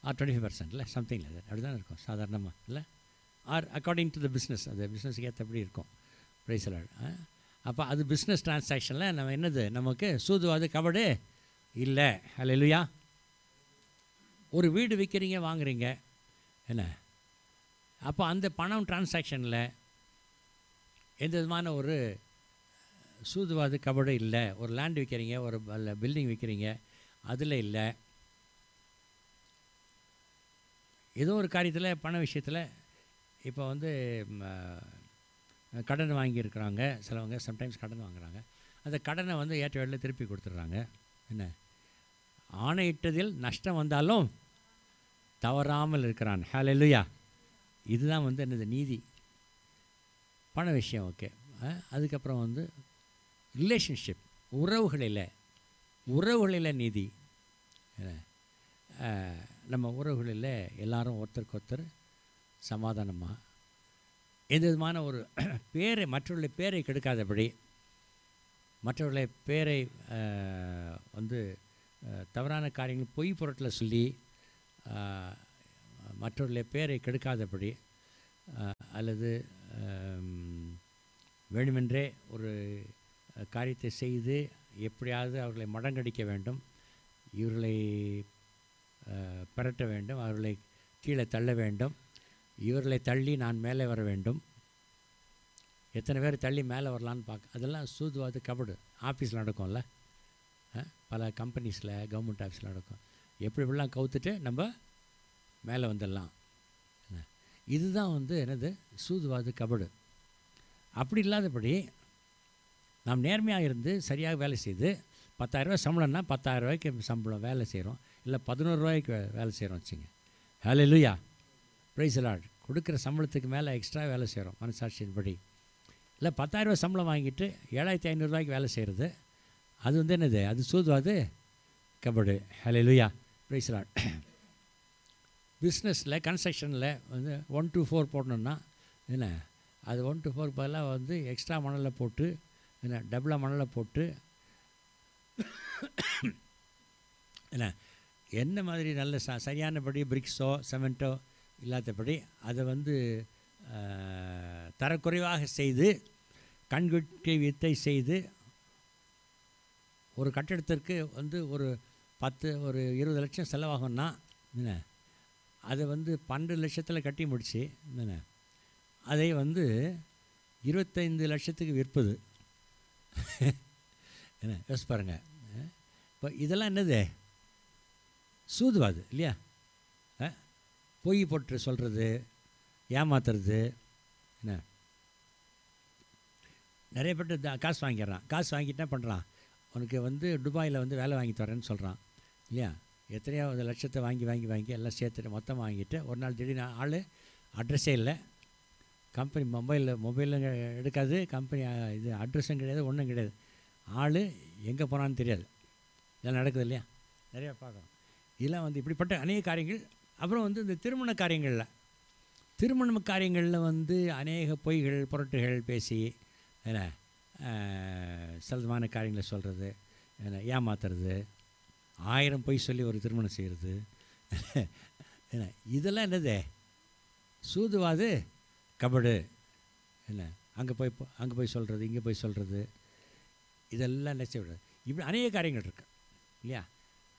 ஆர் 25% இல்லை, சம்திங் இல்லை, அப்படி தான் இருக்கும் சாதாரணமாக இல்லை. Or according to the business, அந்த பிஸ்னஸுக்கு ஏற்றபடி இருக்கும். Praise the Lord. அப்போ அது பிஸ்னஸ் டிரான்சாக்ஷனில் நம்ம என்னது, நமக்கு சூதுவாது கபடு இல்லை. ஹல்லேலூயா. ஒரு வீடு விற்கிறீங்க, வாங்குறீங்க என்ன, அப்போ அந்த பணம் டிரான்சாக்ஷனில் எந்த விதமான ஒரு சூதுவாது கபடு இல்லை. ஒரு லேண்ட் விற்கிறீங்க, ஒரு பில்டிங் விற்கிறீங்க, அதில் இல்லை. ஏதோ ஒரு காரியத்தில், பண விஷயத்தில் இப்போ கடன் வாங்கியிருக்கிறாங்க சிலவங்க, சம்டைம்ஸ் கடன் வாங்குகிறாங்க. அந்த கடனை ஏற்ற வேலையில் திருப்பி கொடுத்துட்றாங்க. என்ன, ஆணையிட்டதில் நஷ்டம் வந்தாலும் தவறாமல் இருக்கிறான். ஹல்லேலூயா. இதுதான் என்னது, நீதி. பண விஷயம் ஓகே. அதுக்கப்புறம் ரிலேஷன்ஷிப், உறவுகளில் நீதி நம்ம உறவுகளில் எல்லாரும் ஒருத்தருக்கு ஒருத்தர் சமாதானமாக எந்த விதமான ஒரு பேரை மற்றவர்களுடைய பேரை கெடுக்காதபடி, மற்றவர்களுடைய பேரை வந்து தவறான காரியங்கள் பொய் பொருட்களை சொல்லி மற்றவர்களுடைய பேரை கெடுக்காதபடி, அல்லது வேண்டுமென்றே ஒரு காரியத்தை செய்து எப்படியாவது அவர்களை மடங்கடிக்க வேண்டும், இவர்களை பெரட்ட வேண்டும், அவர்களை கீழே தள்ள வேண்டும், இவர்களை தள்ளி நான் மேலே வர வேண்டும், எத்தனை பேர் தள்ளி மேலே வரலான்னு பார்க்க, அதெல்லாம் சூதுவாது கபடு. ஆஃபீஸில் நடக்கும்ல, பல கம்பெனிஸில் கவர்மெண்ட் ஆஃபீஸில் நடக்கும். எப்படி இப்படிலாம் கவுத்துட்டு நம்ம மேலே வந்துடலாம். இதுதான் வந்து என்னது சூதுவாது கபடு. அப்படி இல்லாதபடி நாம் நேர்மையாக இருந்து சரியாக வேலை செய்து 10,000 ரூபாய் சம்பளம்னா 10,000 ரூபாய்க்கு சம்பளம் வேலை செய்கிறோம், இல்லை 11 ரூபாய்க்கு வேலை செய்கிறோம் வச்சுங்க. ஹல்லேலூயா, பிரைஸ் தி லார்ட். கொடுக்குற சம்பளத்துக்கு மேலே எக்ஸ்ட்ரா வேலை செய்கிறோம் மனசாட்சியின்படி. இல்லை 10,000 ரூபாய் சம்பளம் வாங்கிட்டு 7,500 ரூபாய்க்கு வேலை செய்கிறது, அது வந்து என்னது, அது சூதுவாது கபடு. ஹல்லேலூயா, பிரைஸ் தி லார்ட். பிஸ்னஸில் கன்ஸ்ட்ரக்ஷனில் வந்து 1 to 4 போடணுன்னா என்ன, அது 1 to 4 பதிலாக வந்து எக்ஸ்ட்ரா மணலை போட்டு என்ன டபுளாக மணலை போட்டு என்ன மாதிரி நல்ல சரியானபடி பிரிக்ஸோ சிமெண்ட்டோ இல்லாதபடி அதை வந்து தரக்குறைவாக செய்து கண்குட்டி வித்தை செய்து ஒரு கட்டிடத்திற்கு வந்து ஒரு 20 லட்சம் செலவாகும்னா என்ன, அதை வந்து 12 லட்சத்தில் கட்டி முடித்து என்ன அதை வந்து 25 லட்சத்துக்கு விற்பது. என்ன யோசிச்சு பாருங்கள். இப்போ இதெல்லாம் என்னது, சூதுவாது இல்லையா? பொய் போட்டு சொல்கிறது, ஏமாத்துறது. என்ன நிறைய பேர் காசு வாங்கிடுறான், காசு வாங்கிட்டு என்ன பண்ணுறான், உனக்கு வந்து துபாயில் வந்து வேலை வாங்கி தரேன்னு சொல்கிறான் இல்லையா? எத்தனையோ லட்சத்தை வாங்கி எல்லாம் சேர்த்துட்டு மொத்தமாக வாங்கிட்டு ஒரு நாள் திடீர்னு ஆள் அட்ரஸே இல்லை, கம்பெனி மொபைலில் எடுக்காது, கம்பெனி இது அட்ரஸும் கிடையாது, ஒன்றும் கிடையாது, ஆள் எங்கே போனான்னு தெரியாது. இதெல்லாம் நடக்குது இல்லையா? நிறையா பார்க்குறோம். இதெல்லாம் வந்து இப்படிப்பட்ட அநேக காரியங்கள். அப்புறம் வந்து இந்த திருமண காரியங்களில் வந்து அநேக பொய்கள் புரட்டுகள் பேசி என்ன சலதமான காரியங்களை சொல்கிறது, என்ன ஏமாத்துறது, 1000 பொய் சொல்லி ஒரு திருமணம் செய்கிறது. என்ன இதெல்லாம் என்னது, சூதுவாது கபடு. என்ன அங்கே போய் சொல்கிறது, இங்கே போய் சொல்கிறது, இதெல்லாம் என்ன செய்யக்கூடாது. இப்படி அநேக காரியங்கள் இருக்குது இல்லையா?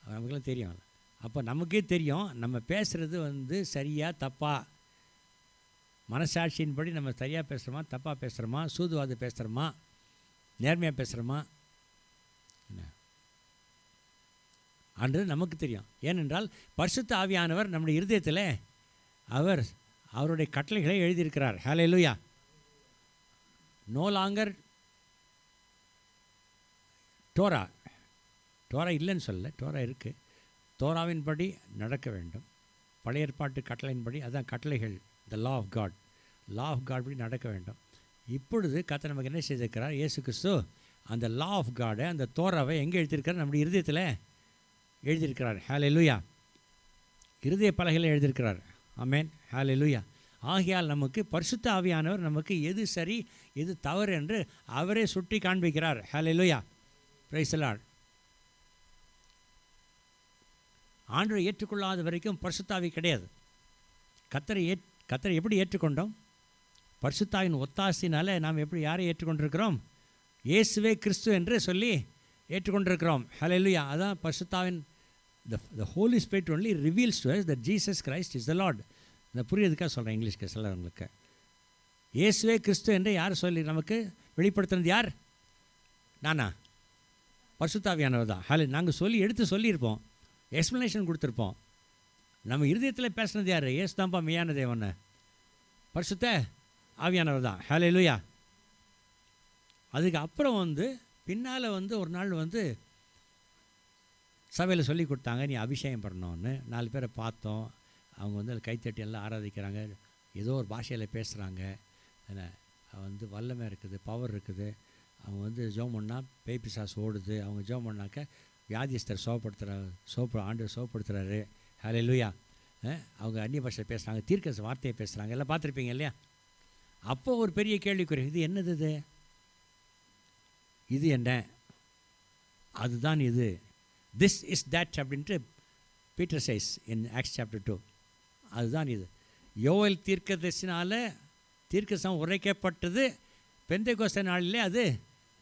நமக்கெல்லாம் தெரியும். அப்போ நமக்கே தெரியும் நம்ம பேசுகிறது வந்து சரியாக தப்பா, மனசாட்சியின்படி நம்ம சரியாக பேசுகிறோமா தப்பாக பேசுகிறோமா, சூதுவாது பேசுகிறோமா நேர்மையாக பேசுகிறோமா என்ன அன்று நமக்கு தெரியும். ஏனென்றால் பரிசுத்த ஆவியானவர் நம்முடைய இருதயத்தில் அவருடைய கட்டளைகளை எழுதியிருக்கிறார். ஹல்லேலூயா. நோ லாங்கர் டோரா இல்லைன்னு சொல்ல, டோரா இருக்குது. தோராவின்படி நடக்க வேண்டும். பழைய ஏற்பாட்டு கட்டளையின்படி, அதான் கட்டளைகள், த லா ஆஃப் காட் படி நடக்க வேண்டும். இப்பொழுது கர்த்தர் நமக்கு என்ன செய்திருக்கிறார், இயேசு கிறிஸ்து அந்த லா ஆஃப் காடை, அந்த தோராவை எங்கே எழுதியிருக்கிறார், நம்முடைய இருதயத்தில் எழுதியிருக்கிறார். ஹல்லேலூயா. இருதய பலகையில் எழுதியிருக்கிறார். ஆமென். ஹல்லேலூயா. ஆகையால் நமக்கு பரிசுத்த ஆவியானவர் நமக்கு எது சரி எது தவறு என்று அவரே சுட்டி காண்பிக்கிறார். ஹல்லேலூயா. Praise the Lord. ஆண்டவரை ஏற்றுக்கொள்ளாத வரைக்கும் பரிசுத்தாவி கிடையாது. கர்த்தரை எப்படி ஏற்றுக்கொண்டோம்? பரிசுத்தாவின் ஒத்தாசினால் நாம் எப்படி யாரை ஏற்றுக்கொண்டிருக்கிறோம்? இயேசுவே கிறிஸ்து என்று சொல்லி ஏற்றுக்கொண்டிருக்கிறோம். ஹல்லேலூயா. அதான் பரிசுத்தாவின் the Holy Spirit only reveals to us that Jesus Christ is the Lord. இந்த புரியதுக்காக சொல்கிறேன் இங்கிலீஷ்க்கு சிலவங்களுக்கு. இயேசுவே கிறிஸ்து என்று யார் சொல்லி நமக்கு வெளிப்படுத்துனது யார்? நானா? பரிசுத்தாவியானவர் தான். நாங்கள் எடுத்து சொல்லியிருப்போம், எக்ஸ்ப்ளனேஷன் கொடுத்துருப்போம். நம்ம இருதயத்தில் பேசுனது யார்? இயேசு தான்ப்பா மெய்யான தேவன், பரிசுத்த ஆவியானவர் தான். ஹல்லேலூயா. அதுக்கு அப்புறம் வந்து பின்னால் வந்து ஒரு நாள் வந்து சபையில் சொல்லி கொடுத்தாங்க, நீ அபிஷேகம் பண்ணணும்னு. 4 பேரை பார்த்தோம். அவங்க வந்து கைத்தட்டி எல்லாம் ஆராதிக்கிறாங்க, ஏதோ ஒரு பாஷையில் பேசுகிறாங்க. என்ன வந்து வல்லமை இருக்குது, பவர் இருக்குது. அவங்க வந்து ஜெபம் பண்ணால் பேய் பிசாசு ஓடுது. அவங்க ஜெபம் பண்ணாக்க வியாதிஸ்தர் ஆண்டவர் சுகப்படுத்துகிறாரு. ஹல்லேலூயா. அவங்க அந்நிய பாஷை பேசுகிறாங்க, தீர்க்க வார்த்தையை பேசுகிறாங்க, எல்லாம் பார்த்துருப்பீங்க இல்லையா? அப்போது ஒரு பெரிய கேள்விக்குறி, இது என்னது, இது என்ன, அதுதான் இது, திஸ் இஸ் தட் அப்படின்ட்டு Peter says in Acts chapter 2. அதுதான் இது. யோவேல் தீர்க்கதரிசனம் உரைக்கப்பட்டது, பெந்தெகோஸ்தே நாளிலே அது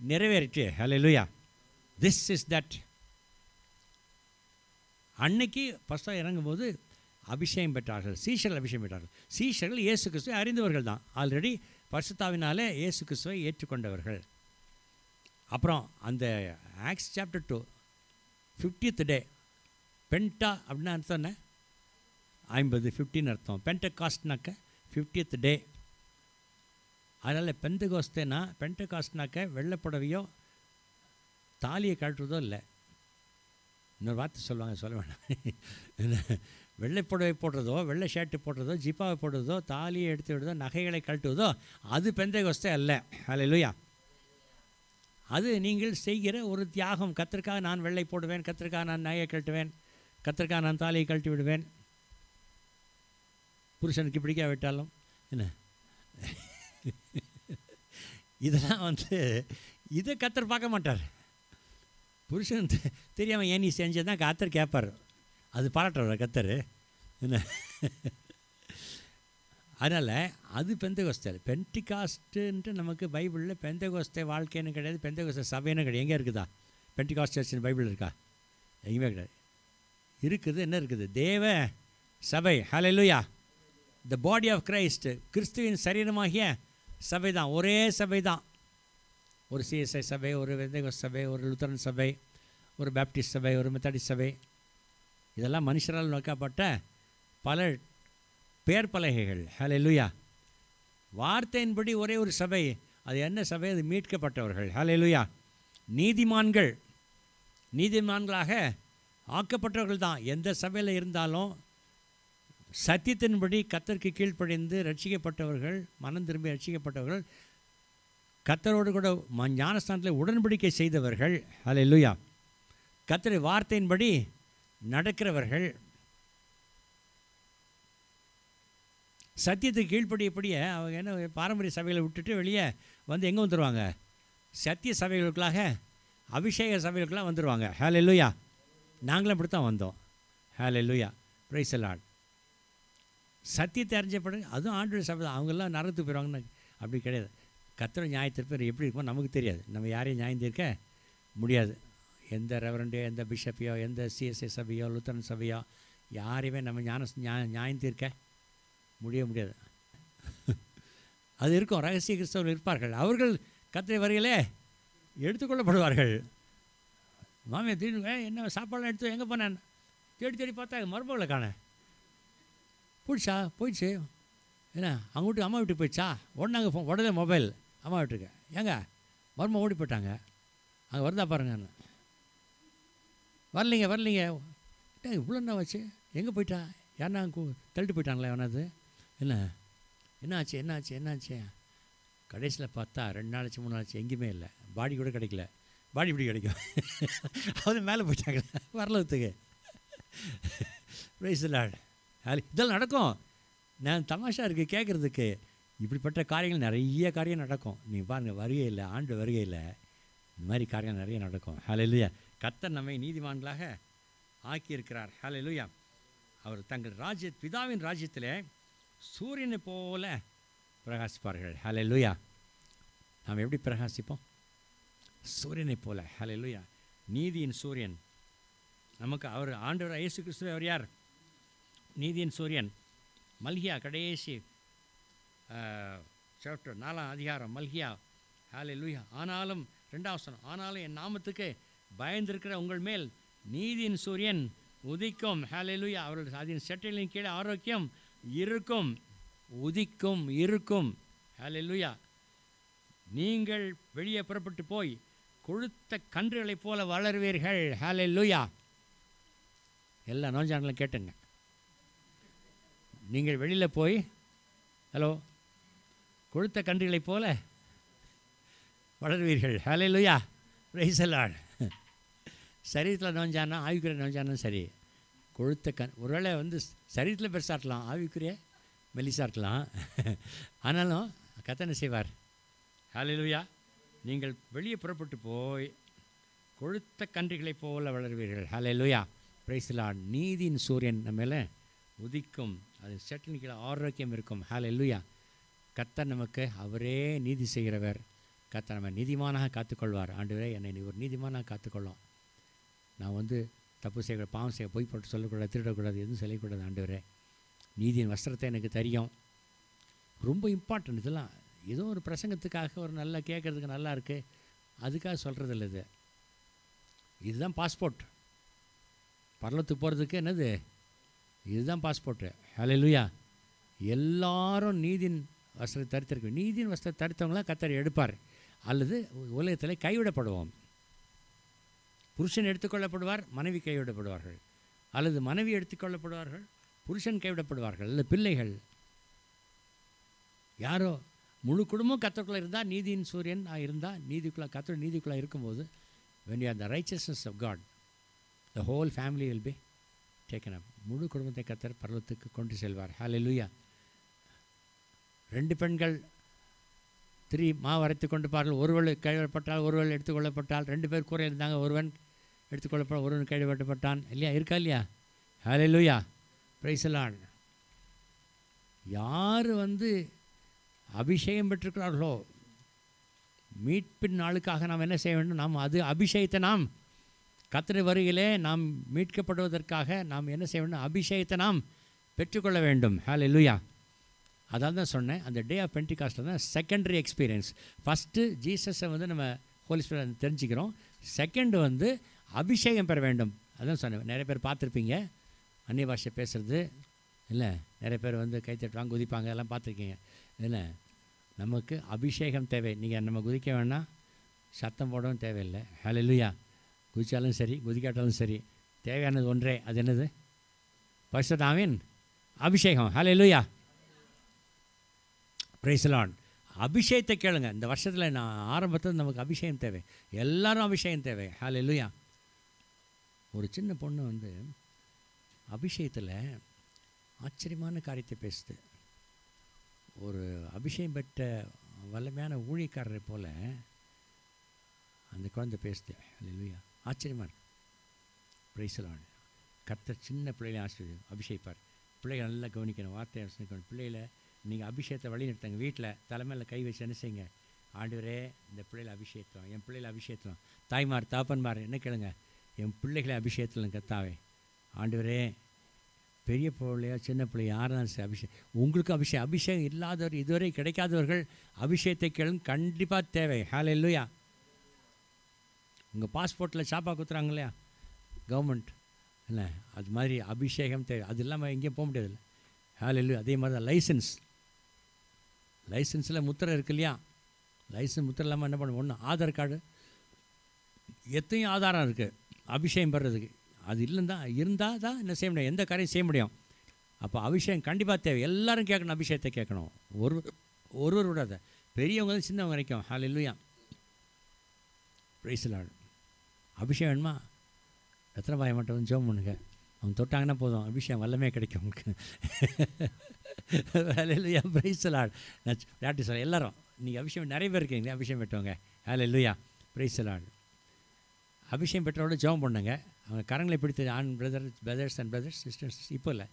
நிறைவேறிட்டு. ஹல்லேலூயா. This is that. அன்னைக்கு பரிசுத்தம் இறங்கும்போது அபிஷேகம் பெற்றார்கள், சீஷர்கள் அபிஷேகம் பெற்றார்கள். சீஷர்கள் இயேசு கிறிஸ்துவை அறிந்தவர்கள் தான், ஆல்ரெடி பரிசுத்தாவினாலே இயேசு கிறிஸ்துவை ஏற்றுக்கொண்டவர்கள். அப்புறம் அந்த ஆக்ட்ஸ் சாப்டர் 2 50th டே, பென்டா அப்படின்னா அர்த்தம் என்ன? 50, 15 அர்த்தம். பென்டகாஸ்ட்னாக்க 50th டே. அதனால் பென்டகாஸ்ட்னாக்க வெள்ளைப்புடவையோ தாலியை கழட்டுறதோ இல்லை. இன்னொரு வார்த்தை சொல்லுவாங்க, சொல்ல வேண்டாம். வெள்ளைப்புடவை போடுறதோ, வெள்ளை ஷர்ட்டு போடுறதோ, ஜிப்பாவை போடுறதோ, தாலியை எடுத்து விடுறதோ, நகைகளை கழட்டுவதோ அது பெந்தெகோஸ்தே அல்ல. ஹல்லேலூயா. அது நீங்கள் செய்கிற ஒரு தியாகம். கர்த்தருக்காக நான் வெள்ளை போடுவேன், கர்த்தருக்காக நான் நகையை கழட்டுவேன், கர்த்தருக்காக நான் தாலியை கழட்டி விடுவேன், புருஷனுக்கு பிடிக்காவிட்டாலும் என்ன, இதெல்லாம் இதை கர்த்தர் பார்க்க மாட்டார். புருஷன் தெரியாமல் ஏன் நீ செஞ்சதான் கர்த்தர் கேட்பார். அது பாராட்டுற கர்த்தர் என்ன. அதனால் அது பெந்தெகோஸ்தே. பென்டிகாஸ்ட்டுன்ட்டு நமக்கு பைபிளில் பெந்தெகோஸ்தே வாழ்க்கைன்னு கிடையாது, பெந்தெகோஸ்தே சபைன்னு கிடையாது. எங்கே இருக்குதா பென்டிகாஸ்ட் சர்ச்னு பைபிள் இருக்கா? எங்கேயுமே கிடையாது. இருக்குது, என்ன இருக்குது? தேவ சபை. ஹல்லேலூயா. த பாடி ஆஃப் கிரைஸ்ட், கிறிஸ்துவின் சரீரமாகிய சபை தான், ஒரே சபை தான். ஒரு சிஎஸ்ஐ சபை, ஒரு பெந்தெகோஸ்தே சபை, ஒரு லுத்தரன் சபை, ஒரு பேப்டிஸ்ட் சபை, ஒரு மெத்தடிஸ்ட் சபை, இதெல்லாம் மனுஷரால் நோக்கப்பட்ட பல பேர் பலகைகள். ஹல்லேலூயா. வார்த்தையின்படி ஒரே ஒரு சபை. அது என்ன சபை? அது மீட்கப்பட்டவர்கள். ஹல்லேலூயா. நீதிமான்களாக ஆக்கப்பட்டவர்கள் தான். எந்த சபையில் இருந்தாலும் சத்தியத்தின்படி கர்த்தருக்கு கீழ்ப்படிந்து ரட்சிக்கப்பட்டவர்கள், மனம் திரும்பி ரட்சிக்கப்பட்டவர்கள், கர்த்தரோடு கூட ஞானஸ்தானத்தில் உடன்படிக்கை செய்தவர்கள். ஹல்லேலூயா. கர்த்தருடைய வார்த்தையின்படி நடக்கிறவர்கள், சத்தியத்துக்கு கீழ்ப்படியப்படியே அவங்க என்ன பாரம்பரிய சபைகளை விட்டுட்டு வெளியே எங்கே வந்துடுவாங்க? சத்திய சபைகளுக்குள்ளாக, அபிஷேக சபைகளுக்கெல்லாம் வந்துடுவாங்க. ஹல்லேலூயா. நாங்களும் அப்படி தான் வந்தோம். ஹல்லேலூயா. Praise the Lord. சத்தியத்தை அறிஞ்சப்படு, அதுவும் ஆண்டவருடைய சபை தான். அவங்கெல்லாம் நரகத்துக்கு போயிடுவாங்கன்னு அப்படி கிடையாது. கர்த்தர் நியாயத்தீர்ப்பு எப்படி இருக்குமோ நமக்கு தெரியாது. நம்ம யாரையும் நியாயம் தீர்க்க முடியாது. எந்த ரெவரண்டையோ, எந்த பிஷப்பையோ, எந்த சிஎஸ்ஐ சபையோ, லுத்தரன் சபையோ, யாரையுமே நம்ம நியாயம் தீர்க்க முடியாது. அது இருக்கும். ரகசிய கிறிஸ்தவர்கள் இருப்பார்கள். அவர்கள் கர்த்தருடைய வருகையிலே எடுத்துக்கொள்ளப்படுவார்கள். மாமியார் திடீர்னு என்ன சாப்பாடுலாம் எடுத்து எங்கே போனேன் தேடி பார்த்தா மருமகளை காண போயிடுச்சு. என்ன அவங்க வீட்டுக்கு அம்மா வீட்டுக்கு போயிடுச்சா? உடனே மொபைல் அம்மா வீட்டுக்கு. ஏங்க மருமக ஓடி போயிட்டாங்க, அங்கே வருதா பாருங்க. வரலைங்க இவ்வளோ என்ன வச்சு எங்கே போயிட்டா? யாருன்னா தள்ளிட்டு போயிட்டாங்களே எவனாவது? என்னாச்சு? கடைசியில் பார்த்தா 2 நாளாச்சு 3 நாளாச்சு எங்கேயுமே இல்லை. பாடி கூட கிடைக்கல. பாடி இப்படி கிடைக்கும். அவங்க மேலே போயிட்டாங்க வரலத்துக்கு. Price the Lord. இதெல்லாம் நடக்கும். நான் தமாஷா இருக்குது கேட்குறதுக்கு. இப்படிப்பட்ட காரியங்கள் நிறைய காரியம் நடக்கும். நீங்கள் பாருங்கள், வருகையில், ஆண்டு வருகையில் இந்த மாதிரி காரியங்கள் நிறைய நடக்கும். ஹல்லேலூயா. கர்த்தர் நம்மை நீதிமான்களாக ஆக்கியிருக்கிறார். ஹல்லேலூயா. அவர் தங்கள் பிதாவின் ராஜ்யத்தில் சூரியனை போல பிரகாசிப்பார்கள். ஹல்லேலூயா. நாம் எப்படி பிரகாசிப்போம்? சூரியனை போல. ஹல்லேலூயா. நீதியின் சூரியன் நமக்கு. அவர் ஆண்டவர் இயேசு கிறிஸ்து. அவர் யார்? நீதியின் சூரியன். மல்கியா கடைசி சாப்டர் 4ஆம் அதிகாரம் மல்கியா. ஹல்லேலூயா. ஆனாலும் 2ஆம் வசனம், ஆனாலும் என் நாமத்துக்கு பயந்திருக்கிற உங்கள் மேல் நீதியின் சூரியன் உதிக்கும். ஹல்லேலூயா. அவர்கள் அதன் செட்டைகளின் கீழே ஆரோக்கியம் இருக்கும். உதிக்கும் இருக்கும். ஹல்லேலூயா. நீங்கள் வெளியே புறப்பட்டு போய் கொழுத்த கன்றுகளைப் போல வளருவீர்கள். ஹல்லேலூயா. எல்லா நோஞ்சான்களும் கேட்டுங்க. நீங்கள் வெளியில் போய் கொழுத்த கன்றுகளைப் போல வளருவீர்கள். ஹல்லேலூயா. Praise the Lord. சரீரத்தில் நோஞ்சானா ஆவிக்குரிய நோஞ்சானும் சரி, கொழுத்த ஒருவேளை வந்து சரீரத்தில் பெருசாக இருக்கலாம், ஆவிக்குரிய மெலிசாக இருக்கலாம். ஆனாலும் கர்த்தர் என்ன செய்வார்? ஹல்லேலூயா. நீங்கள் வெளியே புறப்பட்டு போய் கொழுத்த கன்றுகளைப் போல வளருவீர்கள். ஹல்லேலூயா. Praise the Lord. நீதியின் சூரியன் நம்ம மேலே உதிக்கும், அது சட்டனிக்கு ஆரோக்கியம் இருக்கும். ஹல்லேலூயா. கர்த்தர் நமக்கு அவரே நீதி செய்கிறவர். கர்த்தர் நம்ம நீதிமானாக காத்துக்கொள்வார். ஆண்டவரே, என்னை நீ ஒரு நீதிமானாக காத்துக்கொள்ளும். நான் வந்து தப்பு செய்யக்கூடாது, பாவம் செய்ய, பொய் போட்டு சொல்லக்கூடாது, திருடக்கூடாது, எதுவும் சொல்லக்கூடாது. ஆண்டவரே, நீதியின் வஸ்திரத்தை எனக்கு தெரியும். ரொம்ப இம்பார்ட்டன்ட் இதெல்லாம். ஏதோ ஒரு பிரசங்கத்துக்காக ஒரு நல்லா கேட்குறதுக்கு நல்லா இருக்குது, அதுக்காக சொல்கிறது இல்லை. இதுதான் பாஸ்போர்ட். பரலோகத்துக்கு போகிறதுக்கு என்னது? இதுதான் பாஸ்போர்ட்டு. ஹல்லேலூயா. எல்லாரும் நீதியின் வஸ்திரத்தை தரித்திருக்க. நீதியின் வஸ்திரத்தை தரித்தவங்களாம் கர்த்தர் எடுப்பார். அல்லது உலகத்தில் கைவிடப்படுவோம். புருஷன் எடுத்துக்கொள்ளப்படுவார், மனைவி கைவிடப்படுவார்கள். அல்லது மனைவி எடுத்துக்கொள்ளப்படுவார்கள், புருஷன் கைவிடப்படுவார்கள். அல்லது பிள்ளைகள் யாரோ முழு குடும்பம் கர்த்தருக்குள்ளே இருந்தால், நீதியின் சூரியன் இருந்தால், நீதிக்குள்ளே கர்த்தர் நீதிக்குள்ளே இருக்கும்போது, when you are the righteousness of God, the whole family will be taken up. முழு குடும்பத்தை கர்த்தர் பரலோகத்துக்கு கொண்டு செல்வார். ஹல்லேலூயா. 2 பெண்கள் 3 மாவு அரைத்து கொண்டு பார்கள். ஒருவள் கைவிடப்பட்டால், ஒருவள் எடுத்துக்கொள்ளப்பட்டால். 2 பேர் கூரை இருந்தாங்க, ஒருவன் எடுத்துக்கொள்ளப்பட்ட, ஒருவன் கைவிடப்பட்டான். இல்லையா? இருக்கா இல்லையா? ஹல்லேலூயா. Praise the Lord. யார் வந்து அபிஷேகம் பெற்றிருக்கிறார்களோ, மீட்பின் நாளுக்காக நாம் என்ன செய்ய வேண்டும்? நாம் அது அபிஷேகத்தை நாம் கர்த்தர் வருகையிலே நாம் மீட்கப்படுவதற்காக நாம் என்ன செய்ய வேண்டும்? அபிஷேகத்தை நாம் பெற்றுக்கொள்ள வேண்டும். ஹல்லேலூயா. அதான் தான் சொன்னேன், அந்த டே ஆஃப் பென்டிகாஸ்டில் தான் செகண்டரி எக்ஸ்பீரியன்ஸ். ஃபஸ்ட்டு ஜீசஸை வந்து நம்ம ஹோலி ஸ்பிரிட் தெரிஞ்சுக்கிறோம். செகண்டு வந்து அபிஷேகம் பெற வேண்டும். அதான் சொன்னேன். நிறைய பேர் பார்த்துருப்பீங்க அந்நிய பாஷை பேசுகிறது இல்லை, நிறைய பேர் வந்து கை தட்டுவாங்க, குதிப்பாங்க, எல்லாம் பார்த்துருக்கீங்க இல்லை. நமக்கு அபிஷேகம் தேவை. நீங்கள் நம்ம குதிக்க வேணாம், சத்தம் போடவும் தேவையில்லை. ஹல்லேலூயா. குதித்தாலும் சரி, குதிக்காட்டாலும் சரி, தேவையானது ஒன்றே. அது என்னது? பரிசுத்த ஆவியின் அபிஷேகம். ஹல்லேலூயா. Praise the Lord. அபிஷேகத்தை கேளுங்க. இந்த வருஷத்தில் நான் ஆரம்பத்தில் நமக்கு அபிஷேகம் தேவை. எல்லாரும் அபிஷேகம் தேவை. ஹல்லேலூயா. ஒரு சின்ன பொண்ணு வந்து அபிஷேகத்தில் ஆச்சரியமான காரியத்தை பேசுது. ஒரு அபிஷேகம் பெற்ற வல்லமையான ஊழியக்காரரை போல் அந்த குழந்தை பேசுது. ஹல்லேலூயா. ஆச்சரியமாக இருக்கு. Price the Lord. கர்த்தர் சின்ன பிள்ளைகளை அபிஷேகிப்பார். பிள்ளைகளை நல்லா கவனிக்கணும், வார்த்தையை வசனிக்கணும். பிள்ளைகளை நீங்கள் அபிஷேகத்தை வழிநடத்துங்க. வீட்டில் தலைமையில் கை வச்சு என்ன செய்யுங்க? ஆண்டவரே, இந்த பிள்ளைகளை அபிஷேகம், என் பிள்ளைகளை அபிஷேகம். தாய்மார் தாப்பன்மார் என்ன கேளுங்க? என் பிள்ளைகளை அபிஷேகத்தில் கத்தாவே. ஆண்டவரே, பெரிய பிள்ளையா சின்ன பிள்ளையா யாரும் அபிஷேகம், உங்களுக்கு அபிஷேகம் இல்லாதவர், இதுவரை கிடைக்காதவர்கள் அபிஷேகத்தை கேளுங்க. கண்டிப்பாக தேவை. ஹல்லேலூயா. உங்கள் பாஸ்போர்ட்டில் சாப்பா குத்துறாங்க இல்லையா கவர்மெண்ட் இல்லை, அது மாதிரி அபிஷேகம் தேவை. அது இல்லாமல் எங்கேயும் போக முடியாதுல்ல. ஹல்லேலூயா. அதே மாதிரி தான் லைசன்ஸில் முத்திரை இருக்கு இல்லையா? லைசன்ஸ் முத்திரை இல்லாமல் என்ன பண்ணுவோம்? ஒன்று ஆதார் கார்டு, எத்தனையும் ஆதாரம் இருக்குது அபிஷேகம் பெறதுக்கு. அது இல்லைன்னா இருந்தால் தான் என்ன செய்ய முடியும்? எந்த காரியம் செய்ய முடியும்? அப்போ அபிஷேகம் கண்டிப்பாக தேவை. எல்லோரும் கேட்கணும், அபிஷேகத்தை கேட்கணும். ஒருவர் விடாத, பெரியவங்க தான் சின்னவங்க வரைக்கும். ஹல்லேலூயா. Praise the Lord. அபிஷேகம் வேணுமா? எத்தனை பாய மட்டும் வந்து ஜெபம் பண்ணுங்க. அவங்க தொட்டாங்கன்னா போதும், அபிஷேகம் வல்லமே கிடைக்கும் உங்களுக்கு. ஹல்லேலூயா. Praise the Lord. நான் டாக்டர் சார் எல்லாரும் நீங்கள் அபிஷேகம் நிறைய பேர் இருக்கீங்க அபிஷேகம் பெற்றவங்க. ஹல்லேலூயா. Praise the Lord. அபிஷேகம் பெற்றோட ஜெபம் பண்ணுங்க. அவங்க கரங்களை பிடித்து பிரதர்ஸ் அண்ட் சிஸ்டர்ஸ் இப்போ இல்லை,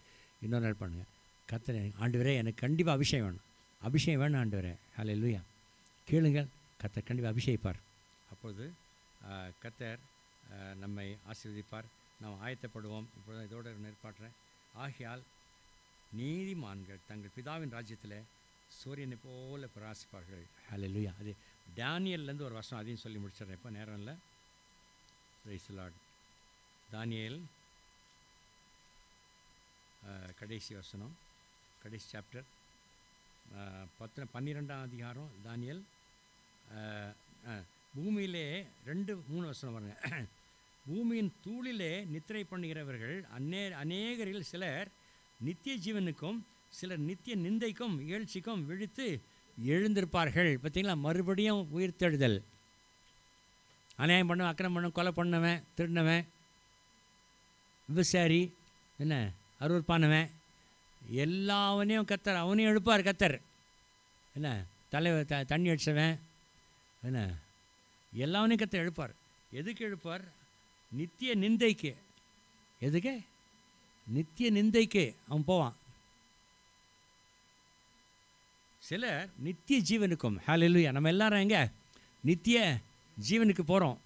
இன்னொரு நாள் பண்ணுங்கள். கர்த்தர், ஆண்டவரே எனக்கு கண்டிப்பாக அபிஷேகம் வேணும், அபிஷேகம் வேணும் ஆண்டவரே. ஹல்லேலூயா. கேளுங்கள், கர்த்தர் கண்டிப்பாக அபிஷேகிப்பார். அப்பொழுது கர்த்தர் நம்மை ஆசீர்வதிப்பார். நாம் ஆயத்தப்படுவோம். இப்பொழுது இதோடு நிற்பாட்டுறேன். ஆகையால் நீதிமான்கள் தங்கள் பிதாவின் ராஜ்யத்தில் சூரியனை போல பிரகாசிப்பார்கள். ஹல்லேலூயா. அது டேனியல்லேருந்து ஒரு வருஷம் அதையும் சொல்லி முடிச்சிடுறேன். இப்போ நேரம் இல்லை. Price the Lord. தானியேல் கடைசி வசனம், கடைசி சாப்டர் 12ஆம் அதிகாரம். தானியேல் பூமியிலே 2-3 வசனம் வருங்க. பூமியின் தூளிலே நித்திரை பண்ணுகிறவர்கள் அநேகரில் சிலர் நித்திய ஜீவனுக்கும் சிலர் நித்திய நிந்தைக்கும் இகழ்ச்சிக்கும் விழித்து எழுந்திருப்பார்கள். பார்த்தீங்களா? மறுபடியும் உயிர்த்தெழுதல். அநியாயம் பண்ணவன், அக்கிரமம் பண்ணவன், கொலை பண்ணவன், திருடினவன், விபசாரி, என்ன அருவருப்பானவன், எல்லாவனையும் கத்தர் அவனையும் எழுப்பார். கத்தர் என்ன தண்ணி அடிச்சவன், என்ன எல்லாவனையும் கத்தர் எழுப்பார். எதுக்கு எழுப்பார்? நித்திய நிந்தைக்கு. எதுக்கு? நித்திய நிந்தைக்கு அவன் போவான். சிலர் நித்திய ஜீவனுக்கும். ஹல்லேலூயா. நம்ம எல்லாரும் எங்கே நித்திய ஜீவனுக்கு போகிறோம்.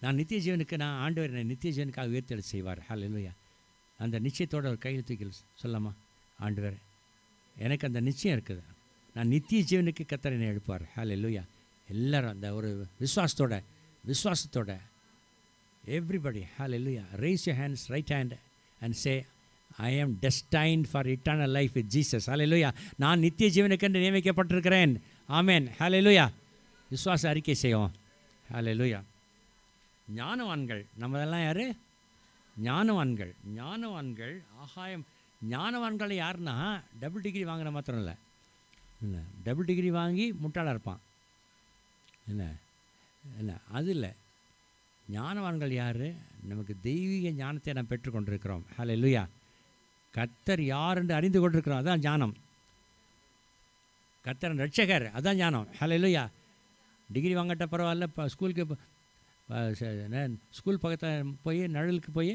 நான் நித்திய ஜீவனுக்கு, நான் ஆண்டவர் என்னை நித்திய ஜீவனுக்காக உயர்த்தெழ செய்வார். ஹல்லேலூயா. அந்த நிச்சயத்தோட ஒரு கையில் தூக்கி சொல்லாமா, ஆண்டவர் எனக்கு அந்த நிச்சயம் இருக்குது, நான் நித்திய ஜீவனுக்கு கர்த்தர் என்னை எழுப்பார். ஹல்லேலூயா. எல்லாரும் அந்த ஒரு விசுவாசத்தோட everybody, hallelujah, raise your hands, right hand and say, I am destined for eternal life with Jesus. ஹல்லேலூயா. நான் நித்திய ஜீவனுக்கென்று நியமிக்கப்பட்டிருக்கிறேன். ஆமென். ஹல்லேலூயா. விசுவாச அறிக்கை செய்வோம். ஹல்லேலூயா. ஞானவான்கள் நம்மதெல்லாம் யார்? ஞானவான்கள். ஞானவான்கள் ஆகாயம். ஞானவான்கள் யாருன்னா டபுள் டிகிரி வாங்கின மாத்திரம் இல்லை, என்ன டபுள் டிகிரி வாங்கி முட்டாளாக இருப்பான், என்ன அது இல்லை. ஞானவான்கள் யார்? நமக்கு தெய்வீக ஞானத்தை நாம் பெற்றுக்கொண்டிருக்கிறோம். ஹல்லேலூயா. கர்த்தர் யார் என்று அறிந்து கொண்டிருக்கிறோம், அதான் ஞானம். கர்த்தர் ரட்சகர், அதான் ஞானம். ஹல்லேலூயா. டிகிரி வாங்கட்ட பரவாயில்ல, இப்போ ஸ்கூல் பக்கத்தில் போய் நிழலுக்கு போய்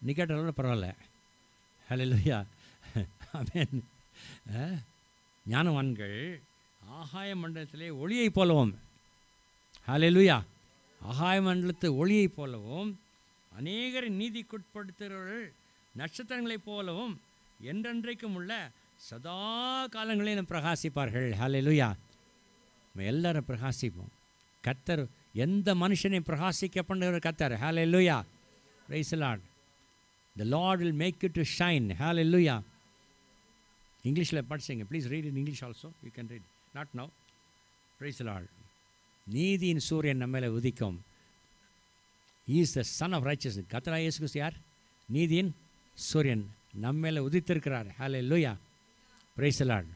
நிக்கட்டோட பரவாயில்ல. ஹல்லேலூயா. ஆமென். ஞானவான்கள் ஆகாய மண்டலத்திலே ஒளியை போலவும், ஹல்லேலூயா, ஆகாய மண்டலத்து ஒளியை போலவும், அநேகரை நீதிக்குட்படுத்துகிறவர்கள் நட்சத்திரங்களைப் போலவும் என்றென்றைக்கும் உள்ள சதா காலங்களிலும் பிரகாசிப்பார்கள். ஹல்லேலூயா. நம்ம எல்லாரும் பிரகாசிப்போம். கர்த்தர் எந்த மனுஷனையும் பிரகாசிக்க பண்ணுகிற கர்த்தர். Hallelujah. Praise the Lord. The Lord will make you to shine. Hallelujah. இங்கிலீஷில் படிச்சுங்க. Please read in English also. You can read. Not now. Praise the Lord. நீதியின் சூரியன் நம்ம மேலே உதிக்கும். He is the son of righteousness. கர்த்தராகிய இயேசு கிறிஸ்து யார்? நீதியின் சூரியன் நம்ம மேலே உதித்திருக்கிறார். ஹல்லேலூயா. Praise the Lord.